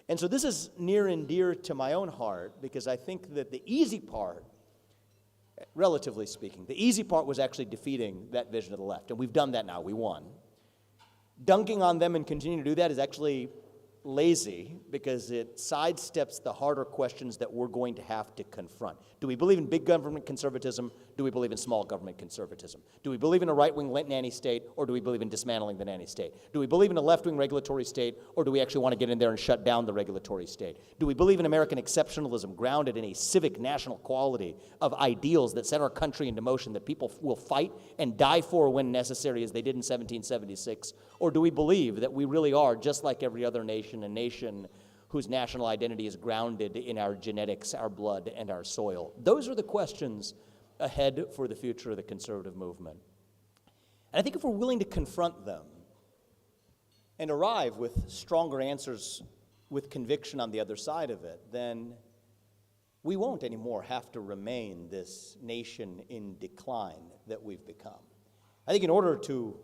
Speaker 2: And so this is near and dear to my own heart, because I think that the easy part, relatively speaking, the easy part was actually defeating that vision of the left. And we've done that now. We won. Dunking on them and continuing to do that is actually lazy, because it sidesteps the harder questions that we're going to have to confront. Do we believe in big government conservatism? Do we believe in small government conservatism? Do we believe in a right-wing nanny state, or do we believe in dismantling the nanny state? Do we believe in a left-wing regulatory state, or do we actually want to get in there and shut down the regulatory state? Do we believe in American exceptionalism grounded in a civic national quality of ideals that set our country into motion, that people will fight and die for when necessary, as they did in 1776? Or do we believe that we really are, just like every other nation, a nation whose national identity is grounded in our genetics, our blood, and our soil? Those are the questions ahead for the future of the conservative movement. And I think if we're willing to confront them and arrive with stronger answers with conviction on the other side of it, then we won't anymore have to remain this nation in decline that we've become. I think in order to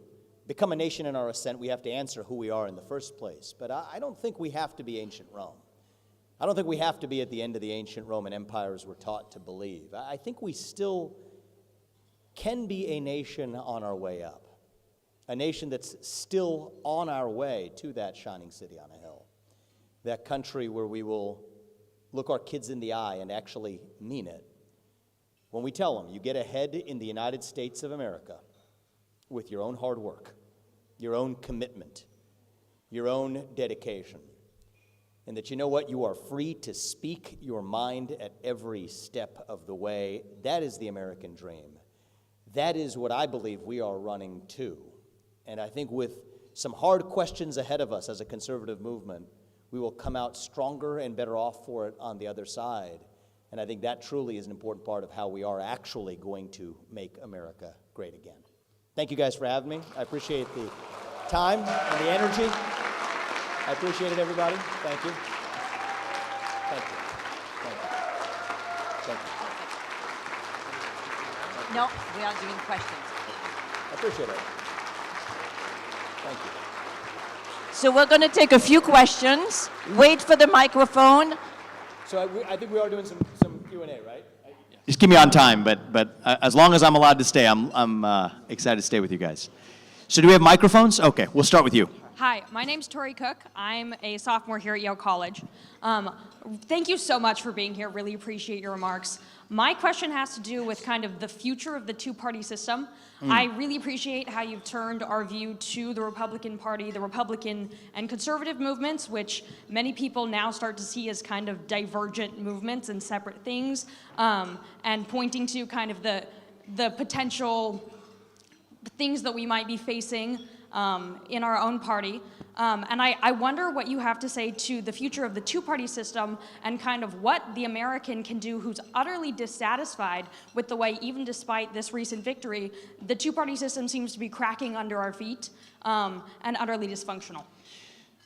Speaker 2: become a nation in our ascent, we have to answer who we are in the first place. But I don't think we have to be ancient Rome. I don't think we have to be at the end of the ancient Roman Empire as we're taught to believe. I think we still can be a nation on our way up, a nation that's still on our way to that shining city on a hill, that country where we will look our kids in the eye and actually mean it when we tell them, you get ahead in the United States of America with your own hard work, your own commitment, your own dedication, and that, you know what, you are free to speak your mind at every step of the way. That is the American dream. That is what I believe we are running to. And I think with some hard questions ahead of us as a conservative movement, we will come out stronger and better off for it on the other side. And I think that truly is an important part of how we are actually going to make America great again. Thank you guys for having me. I appreciate the time and the energy. I appreciate it, everybody. Thank you. Thank you. Thank you. Thank you.
Speaker 4: No, we are doing questions.
Speaker 2: I appreciate it. Thank you.
Speaker 4: So we're going to take a few questions. Wait for the microphone.
Speaker 2: So I think we are doing some Q&A, right?
Speaker 5: Just keep me on time, but as long as I'm allowed to stay, I'm excited to stay with you guys. So do we have microphones? Okay, we'll start with you.
Speaker 6: Hi, my name's Tori Cook. I'm a sophomore here at Yale College. Thank you so much for being here. Really appreciate your remarks. My question has to do with kind of the future of the two-party system. I really appreciate how you've turned our view to the Republican Party, the Republican and conservative movements, which many people now start to see as kind of divergent movements and separate things, and pointing to kind of the potential things that we might be facing in our own party. And I wonder what you have to say to the future of the two-party system and kind of what the American can do who's utterly dissatisfied with the way, even despite this recent victory, the two-party system seems to be cracking under our feet and utterly dysfunctional.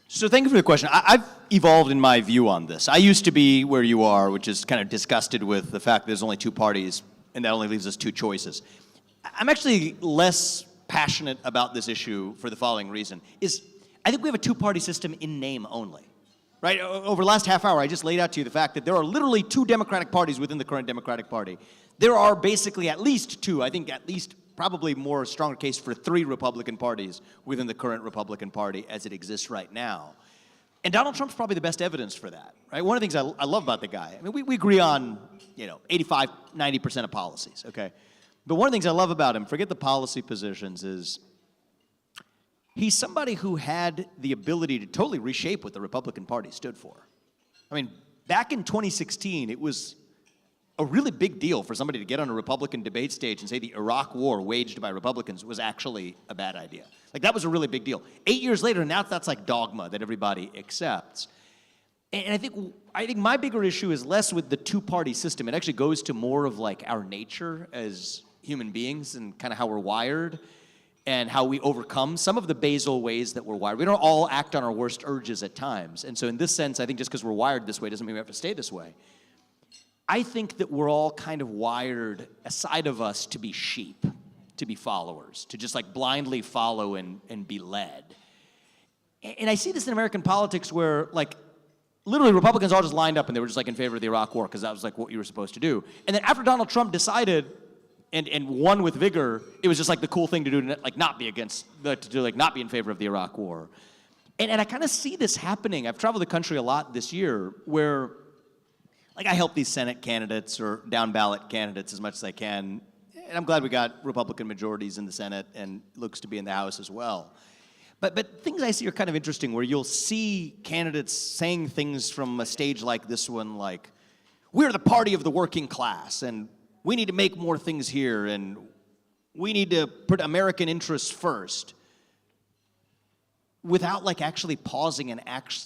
Speaker 5: So thank you for the question. I've evolved in my view on this. I used to be where you are, which is kind of disgusted with the fact that there's only two parties and that only leaves us two choices. I'm actually less passionate about this issue for the following reason, is I think we have a two-party system in name only, right? Over the last half hour, I just laid out to you the fact that there are literally two Democratic parties within the current Democratic Party. There are basically at least two, I think at least probably more stronger case for three Republican parties within the current Republican Party as it exists right now. And Donald Trump's probably the best evidence for that, right? One of the things I love about the guy, I mean, we agree on, 85, 90% of policies, okay? But one of the things I love about him, forget the policy positions, is he's somebody who had the ability to totally reshape what the Republican Party stood for. I mean, back in 2016, it was a really big deal for somebody to get on a Republican debate stage and say the Iraq war waged by Republicans was actually a bad idea. Like, that was a really big deal. 8 years later, now that's like dogma that everybody accepts. And I think my bigger issue is less with the two-party system. It actually goes to more of like our nature as human beings and kind of how we're wired and how we overcome some of the basal ways that we're wired. We don't all act on our worst urges at times. And so in this sense, I think just because we're wired this way doesn't mean we have to stay this way. I think that we're all kind of wired, a side of us, to be sheep, to be followers, to just like blindly follow and be led. And I see this in American politics where like literally Republicans all just lined up and they were just like in favor of the Iraq war because that was like what you were supposed to do. And then after Donald Trump decided and won with vigor, it was just like the cool thing to do to like not be not be in favor of the Iraq war. And I kind of see this happening. I've traveled the country a lot this year where like I help these Senate candidates or down ballot candidates as much as I can. And I'm glad we got Republican majorities in the Senate and looks to be in the House as well. But things I see are kind of interesting where you'll see candidates saying things from a stage like this one, like, we're the party of the working class and we need to make more things here and we need to put American interests first, without like actually pausing and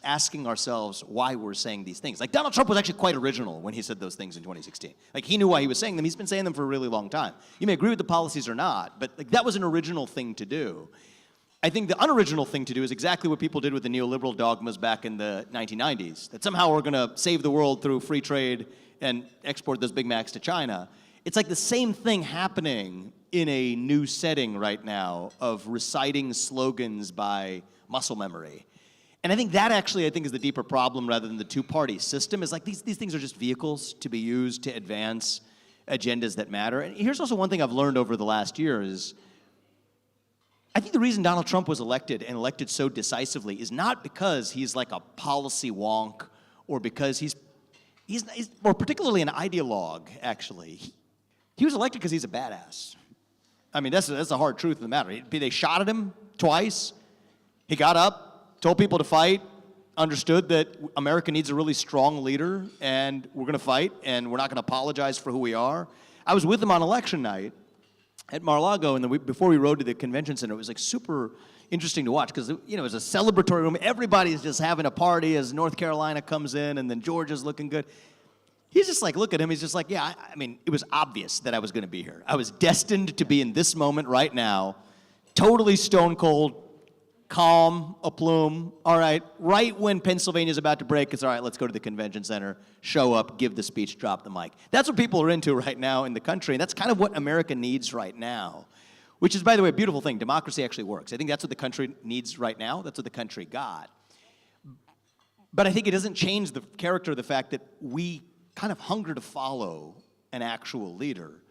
Speaker 5: asking ourselves why we're saying these things. Like Donald Trump was actually quite original when he said those things in 2016. Like he knew why he was saying them. He's been saying them for a really long time. You may agree with the policies or not, but like that was an original thing to do. I think the unoriginal thing to do is exactly what people did with the neoliberal dogmas back in the 1990s, that somehow we're gonna save the world through free trade and export those Big Macs to China. It's like the same thing happening in a new setting right now of reciting slogans by muscle memory. And I think that actually, I think, is the deeper problem rather than the two-party system, is like these things are just vehicles to be used to advance agendas that matter. And here's also one thing I've learned over the last year is I think the reason Donald Trump was elected and elected so decisively is not because he's like a policy wonk or because he's or particularly an ideologue, actually. He was elected because he's a badass. I mean, that's the hard truth of the matter. They shot at him twice. He got up, told people to fight, understood that America needs a really strong leader, and we're going to fight, and we're not going to apologize for who we are. I was with him on election night at Mar-a-Lago, and before we rode to the convention center, it was like super interesting to watch because it was a celebratory room. Everybody's just having a party as North Carolina comes in, and then Georgia's looking good. He's just like, look at him. He's just like, yeah, I mean, it was obvious that I was going to be here. I was destined to be in this moment right now, totally stone cold, calm, aplomb. All right when Pennsylvania's about to break, it's all right, let's go to the convention center, show up, give the speech, drop the mic. That's what people are into right now in the country, and that's kind of what America needs right now, which is, by the way, a beautiful thing. Democracy actually works. I think that's what the country needs right now. That's what the country got. But I think it doesn't change the character of the fact that we kind of hunger to follow an actual leader.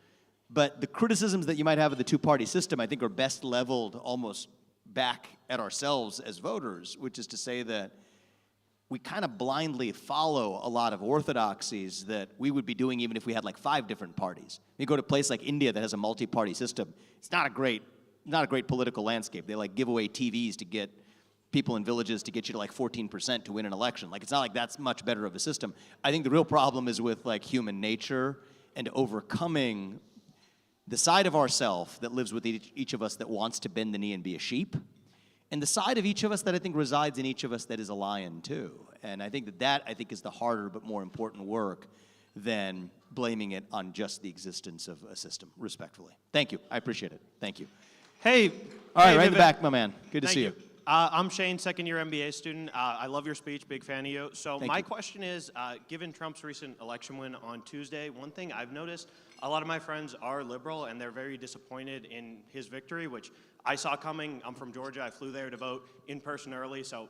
Speaker 5: But the criticisms that you might have of the two-party system, I think, are best leveled almost back at ourselves as voters, which is to say that we kind of blindly follow a lot of orthodoxies that we would be doing even if we had like 5 different parties. You go to a place like India that has a multi-party system, it's not a great political landscape. They like give away TVs to get people in villages to get you to like 14% to win an election. Like, it's not like that's much better of a system. I think the real problem is with like human nature and overcoming the side of ourself that lives with each of us that wants to bend the knee and be a sheep, and the side of each of us that I think resides in each of us that is a lion too. And I think that is the harder but more important work than blaming it on just the existence of a system, respectfully. Thank you. I appreciate it. Thank you.
Speaker 7: Hey.
Speaker 5: All right,
Speaker 7: hey,
Speaker 5: right in
Speaker 7: Vivek.
Speaker 5: the back, my man. Good to
Speaker 7: Thank
Speaker 5: see you.
Speaker 7: I'm Shane, second-year MBA student. I love your speech, big fan of you. So
Speaker 5: Thank
Speaker 7: my
Speaker 5: you.
Speaker 7: question is, given Trump's recent election win on Tuesday, one thing I've noticed, a lot of my friends are liberal, and they're very disappointed in his victory, which I saw coming. I'm from Georgia. I flew there to vote in person early, so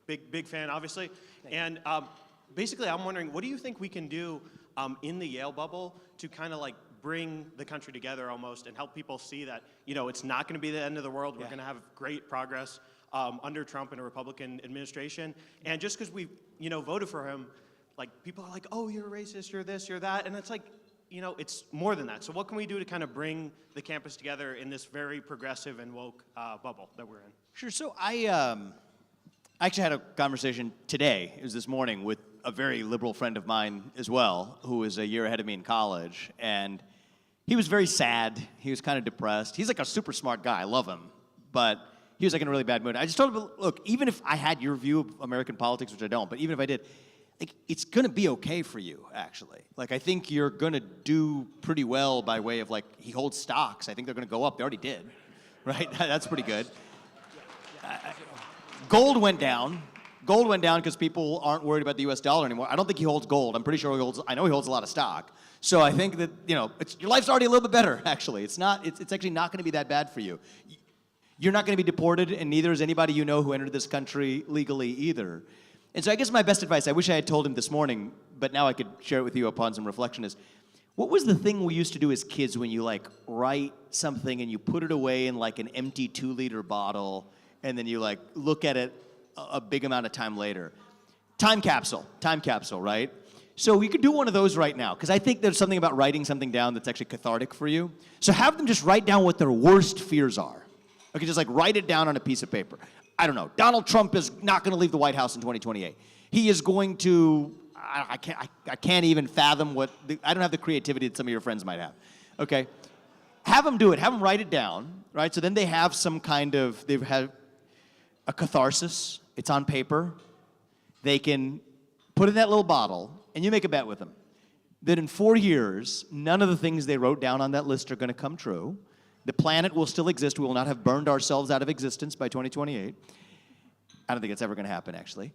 Speaker 7: big fan, obviously. And basically, I'm wondering, what do you think we can do in the Yale bubble to kind of like bring the country together almost and help people see that, you know, it's not going to be the end of the world. We're going to have great progress under Trump and a Republican administration. And just because we, you know, voted for him, like, people are like, oh, you're a racist, you're this, you're that. And it's like, you know, it's more than that. So what can we do to kind of bring the campus together in this very progressive and woke bubble that we're in?
Speaker 5: Sure. So I actually had a conversation today, it was this morning, with a very liberal friend of mine as well, who is a year ahead of me in college. And he was very sad. He was kind of depressed. He's like a super smart guy. I love him. But he was like in a really bad mood. I just told him, look, even if I had your view of American politics, which I don't, but even if I did, like, it's going to be okay for you, actually. Like, I think you're going to do pretty well by way of, like, he holds stocks. I think they're going to go up. They already did, right? That's pretty good. Gold went down. Gold went down because people aren't worried about the U.S. dollar anymore. I don't think he holds gold. I'm pretty sure I know he holds a lot of stock. So I think that, you know, your life's already a little bit better, actually. It's actually not going to be that bad for you. You're not going to be deported, and neither is anybody you know who entered this country legally either. And so I guess my best advice, I wish I had told him this morning, but now I could share it with you upon some reflection, is what was the thing we used to do as kids when you like write something and you put it away in like an empty 2-liter bottle and then you like look at it a big amount of time later? Time capsule, right? So we could do one of those right now, because I think there's something about writing something down that's actually cathartic for you. So have them just write down what their worst fears are. Okay, just like write it down on a piece of paper. I don't know. Donald Trump is not going to leave the White House in 2028. He is going to, I can't even fathom I don't have the creativity that some of your friends might have. Okay? Have them do it. Have them write it down, right? So then they have they've had a catharsis. It's on paper. They can put it in that little bottle, and you make a bet with them that in 4 years, none of the things they wrote down on that list are going to come true. The planet will still exist. We will not have burned ourselves out of existence by 2028. I don't think it's ever going to happen, actually.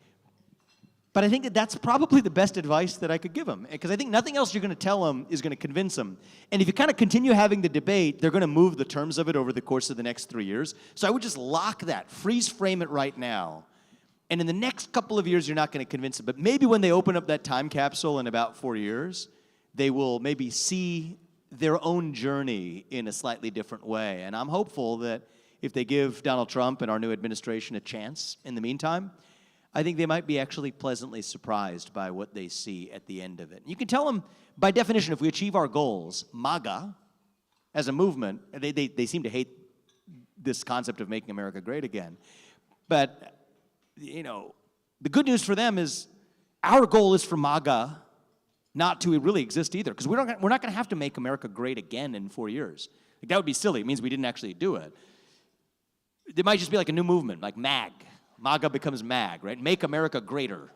Speaker 5: But I think that that's probably the best advice that I could give them, because I think nothing else you're going to tell them is going to convince them. And if you kind of continue having the debate, they're going to move the terms of it over the course of the next 3 years. So I would just lock that, freeze frame it right now. And in the next couple of years, you're not going to convince them. But maybe when they open up that time capsule in about 4 years, they will maybe see their own journey in a slightly different way. And I'm hopeful that if they give Donald Trump and our new administration a chance in the meantime, I think they might be actually pleasantly surprised by what they see at the end of it. You can tell them, by definition, if we achieve our goals, MAGA, as a movement, they seem to hate this concept of making America great again. But, you know, the good news for them is our goal is for MAGA not to really exist either, because we're not going to have to make America great again in 4 years. Like, that would be silly. It means we didn't actually do it. It might just be like a new movement, like MAG. MAGA becomes MAG, right? Make America greater.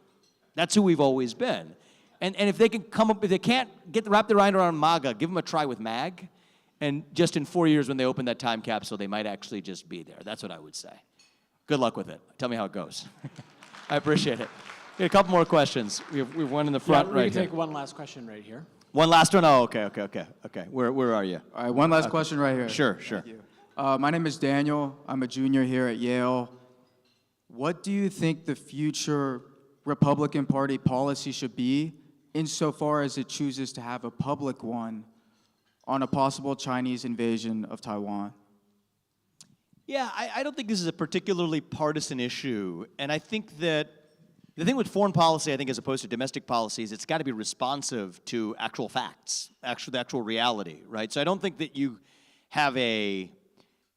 Speaker 5: That's who we've always been. And if they can if they can't wrap their mind around MAGA, give them a try with MAG. And just in 4 years, when they open that time capsule, they might actually just be there. That's what I would say. Good luck with it. Tell me how it goes. I appreciate it. We have a couple more questions. We have one in the front right here.
Speaker 8: We can take one last question right here.
Speaker 5: One last one? Oh, okay. Where are you?
Speaker 9: All right, one last question right here.
Speaker 5: Sure.
Speaker 9: Thank you. My name is Daniel. I'm a junior here at Yale. What do you think the future Republican Party policy should be insofar as it chooses to have a public one on a possible Chinese invasion of Taiwan?
Speaker 5: Yeah, I don't think this is a particularly partisan issue. And I think that the thing with foreign policy, I think, as opposed to domestic policies, it's got to be responsive to actual facts, the actual reality, right? So I don't think that you have a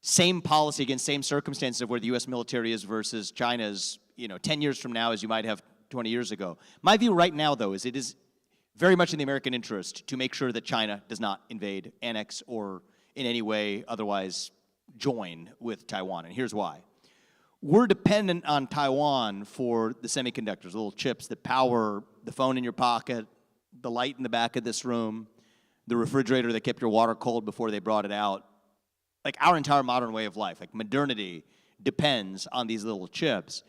Speaker 5: same policy against same circumstances of where the U.S. military is versus China's, 10 years from now as you might have 20 years ago. My view right now, though, is it is very much in the American interest to make sure that China does not invade, annex, or in any way otherwise join with Taiwan. And here's why. We're dependent on Taiwan for the semiconductors, little chips that power the phone in your pocket, the light in the back of this room, the refrigerator that kept your water cold before they brought it out. Like our entire modern way of life, like modernity depends on these little chips.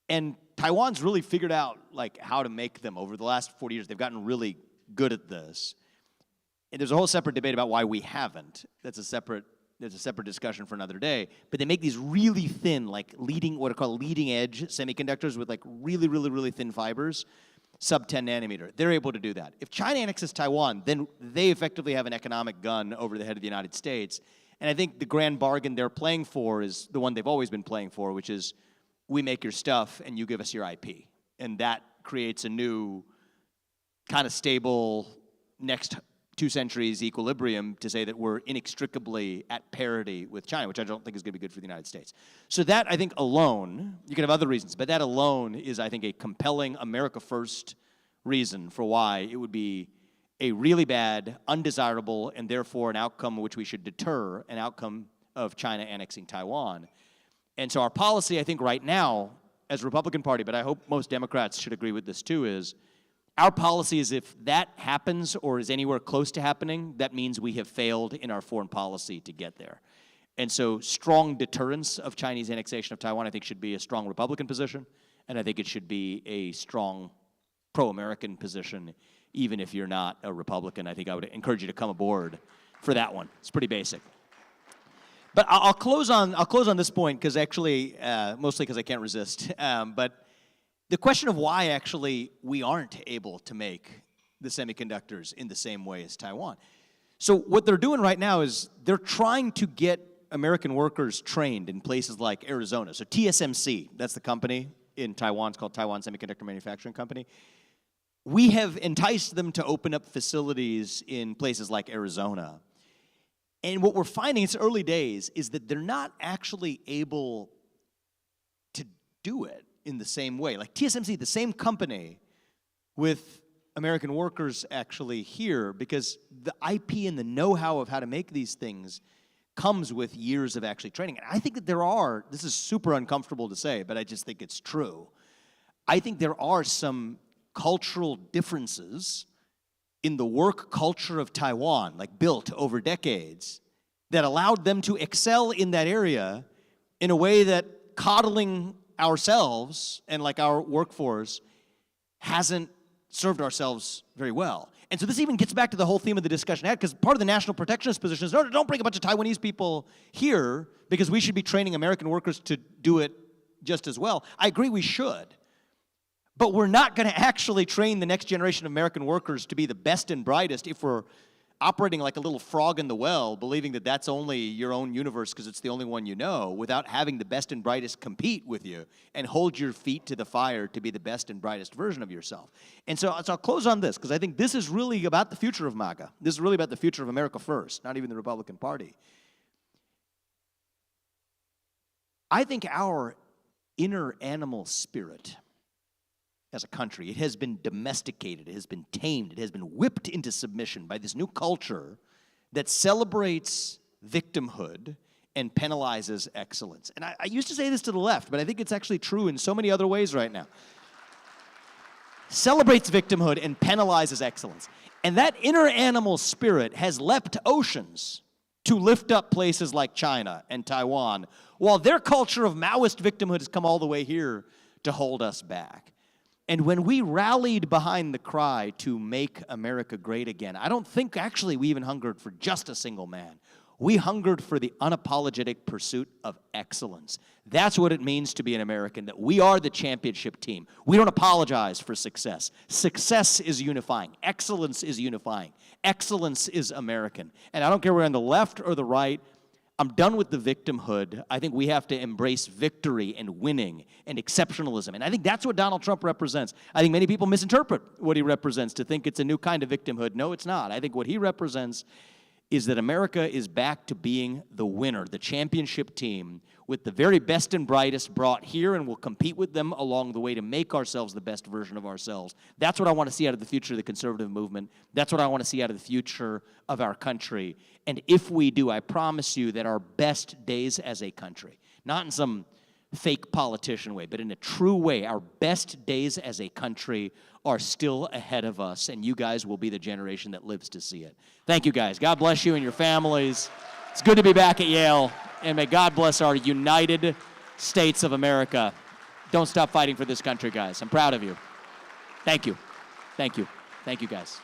Speaker 5: And Taiwan's really figured out like how to make them over the last 40 years. They've gotten really good at this. And there's a whole separate debate about why we haven't. That's a separate discussion for another day. But they make these really thin, like what are called leading edge semiconductors with like really, really, really thin fibers, sub 10 nanometer. They're able to do that. If China annexes Taiwan, then they effectively have an economic gun over the head of the United States. And I think the grand bargain they're playing for is the one they've always been playing for, which is we make your stuff and you give us your IP. And that creates a new kind of stable next 2 centuries equilibrium to say that we're inextricably at parity with China, which I don't think is going to be good for the United States. So that, I think, alone, you can have other reasons, but that alone is, I think, a compelling America First reason for why it would be a really bad, undesirable, and therefore an outcome which we should deter, an outcome of China annexing Taiwan. And so our policy, I think, right now, as a Republican Party, but I hope most Democrats should agree with this too, is our policy is if that happens or is anywhere close to happening, that means we have failed in our foreign policy to get there. And so strong deterrence of Chinese annexation of Taiwan, I think, should be a strong Republican position, and I think it should be a strong pro-American position, even if you're not a Republican. I think I would encourage you to come aboard for that one. It's pretty basic. But I'll close on this point because actually, mostly because I can't resist. But the question of why actually we aren't able to make the semiconductors in the same way as Taiwan. So what they're doing right now is they're trying to get American workers trained in places like Arizona. So TSMC, that's the company in Taiwan. It's called Taiwan Semiconductor Manufacturing Company. We have enticed them to open up facilities in places like Arizona. And what we're finding, it's early days, is that they're not actually able to do it in the same way. Like TSMC, the same company with American workers actually here, because the IP and the know-how of how to make these things comes with years of actually training. And I think that there are, this is super uncomfortable to say, but I just think it's true. I think there are some cultural differences in the work culture of Taiwan, like built over decades, that allowed them to excel in that area in a way that coddling ourselves and like our workforce hasn't served ourselves very well. And so this even gets back to the whole theme of the discussion, because part of the national protectionist position is, no, don't bring a bunch of Taiwanese people here because we should be training American workers to do it just as well. I agree we should. But we're not going to actually train the next generation of American workers to be the best and brightest if we're operating like a little frog in the well, believing that that's only your own universe because it's the only one you know, without having the best and brightest compete with you and hold your feet to the fire to be the best and brightest version of yourself. And so I'll close on this, because I think this is really about the future of MAGA. This is really about the future of America First, not even the Republican Party. I think our inner animal spirit as a country, it has been domesticated, it has been tamed, it has been whipped into submission by this new culture that celebrates victimhood and penalizes excellence. And I used to say this to the left, but I think it's actually true in so many other ways right now. Celebrates victimhood and penalizes excellence. And that inner animal spirit has leapt oceans to lift up places like China and Taiwan, while their culture of Maoist victimhood has come all the way here to hold us back. And when we rallied behind the cry to make America great again, I don't think actually we even hungered for just a single man. We hungered for the unapologetic pursuit of excellence. That's what it means to be an American, that we are the championship team. We don't apologize for success. Success is unifying. Excellence is unifying. Excellence is American. And I don't care if we're on the left or the right, I'm done with the victimhood. I think we have to embrace victory and winning and exceptionalism. And I think that's what Donald Trump represents. I think many people misinterpret what he represents to think it's a new kind of victimhood. No, it's not. I think what he represents is that America is back to being the winner, the championship team, with the very best and brightest brought here, and we'll compete with them along the way to make ourselves the best version of ourselves. That's what I want to see out of the future of the conservative movement. That's what I want to see out of the future of our country. And if we do, I promise you that our best days as a country, not in some fake politician way, but in a true way, our best days as a country are still ahead of us, and you guys will be the generation that lives to see it. Thank you, guys. God bless you and your families. It's good to be back at Yale, and may God bless our United States of America. Don't stop fighting for this country, guys. I'm proud of you. Thank you. Thank you. Thank you, guys.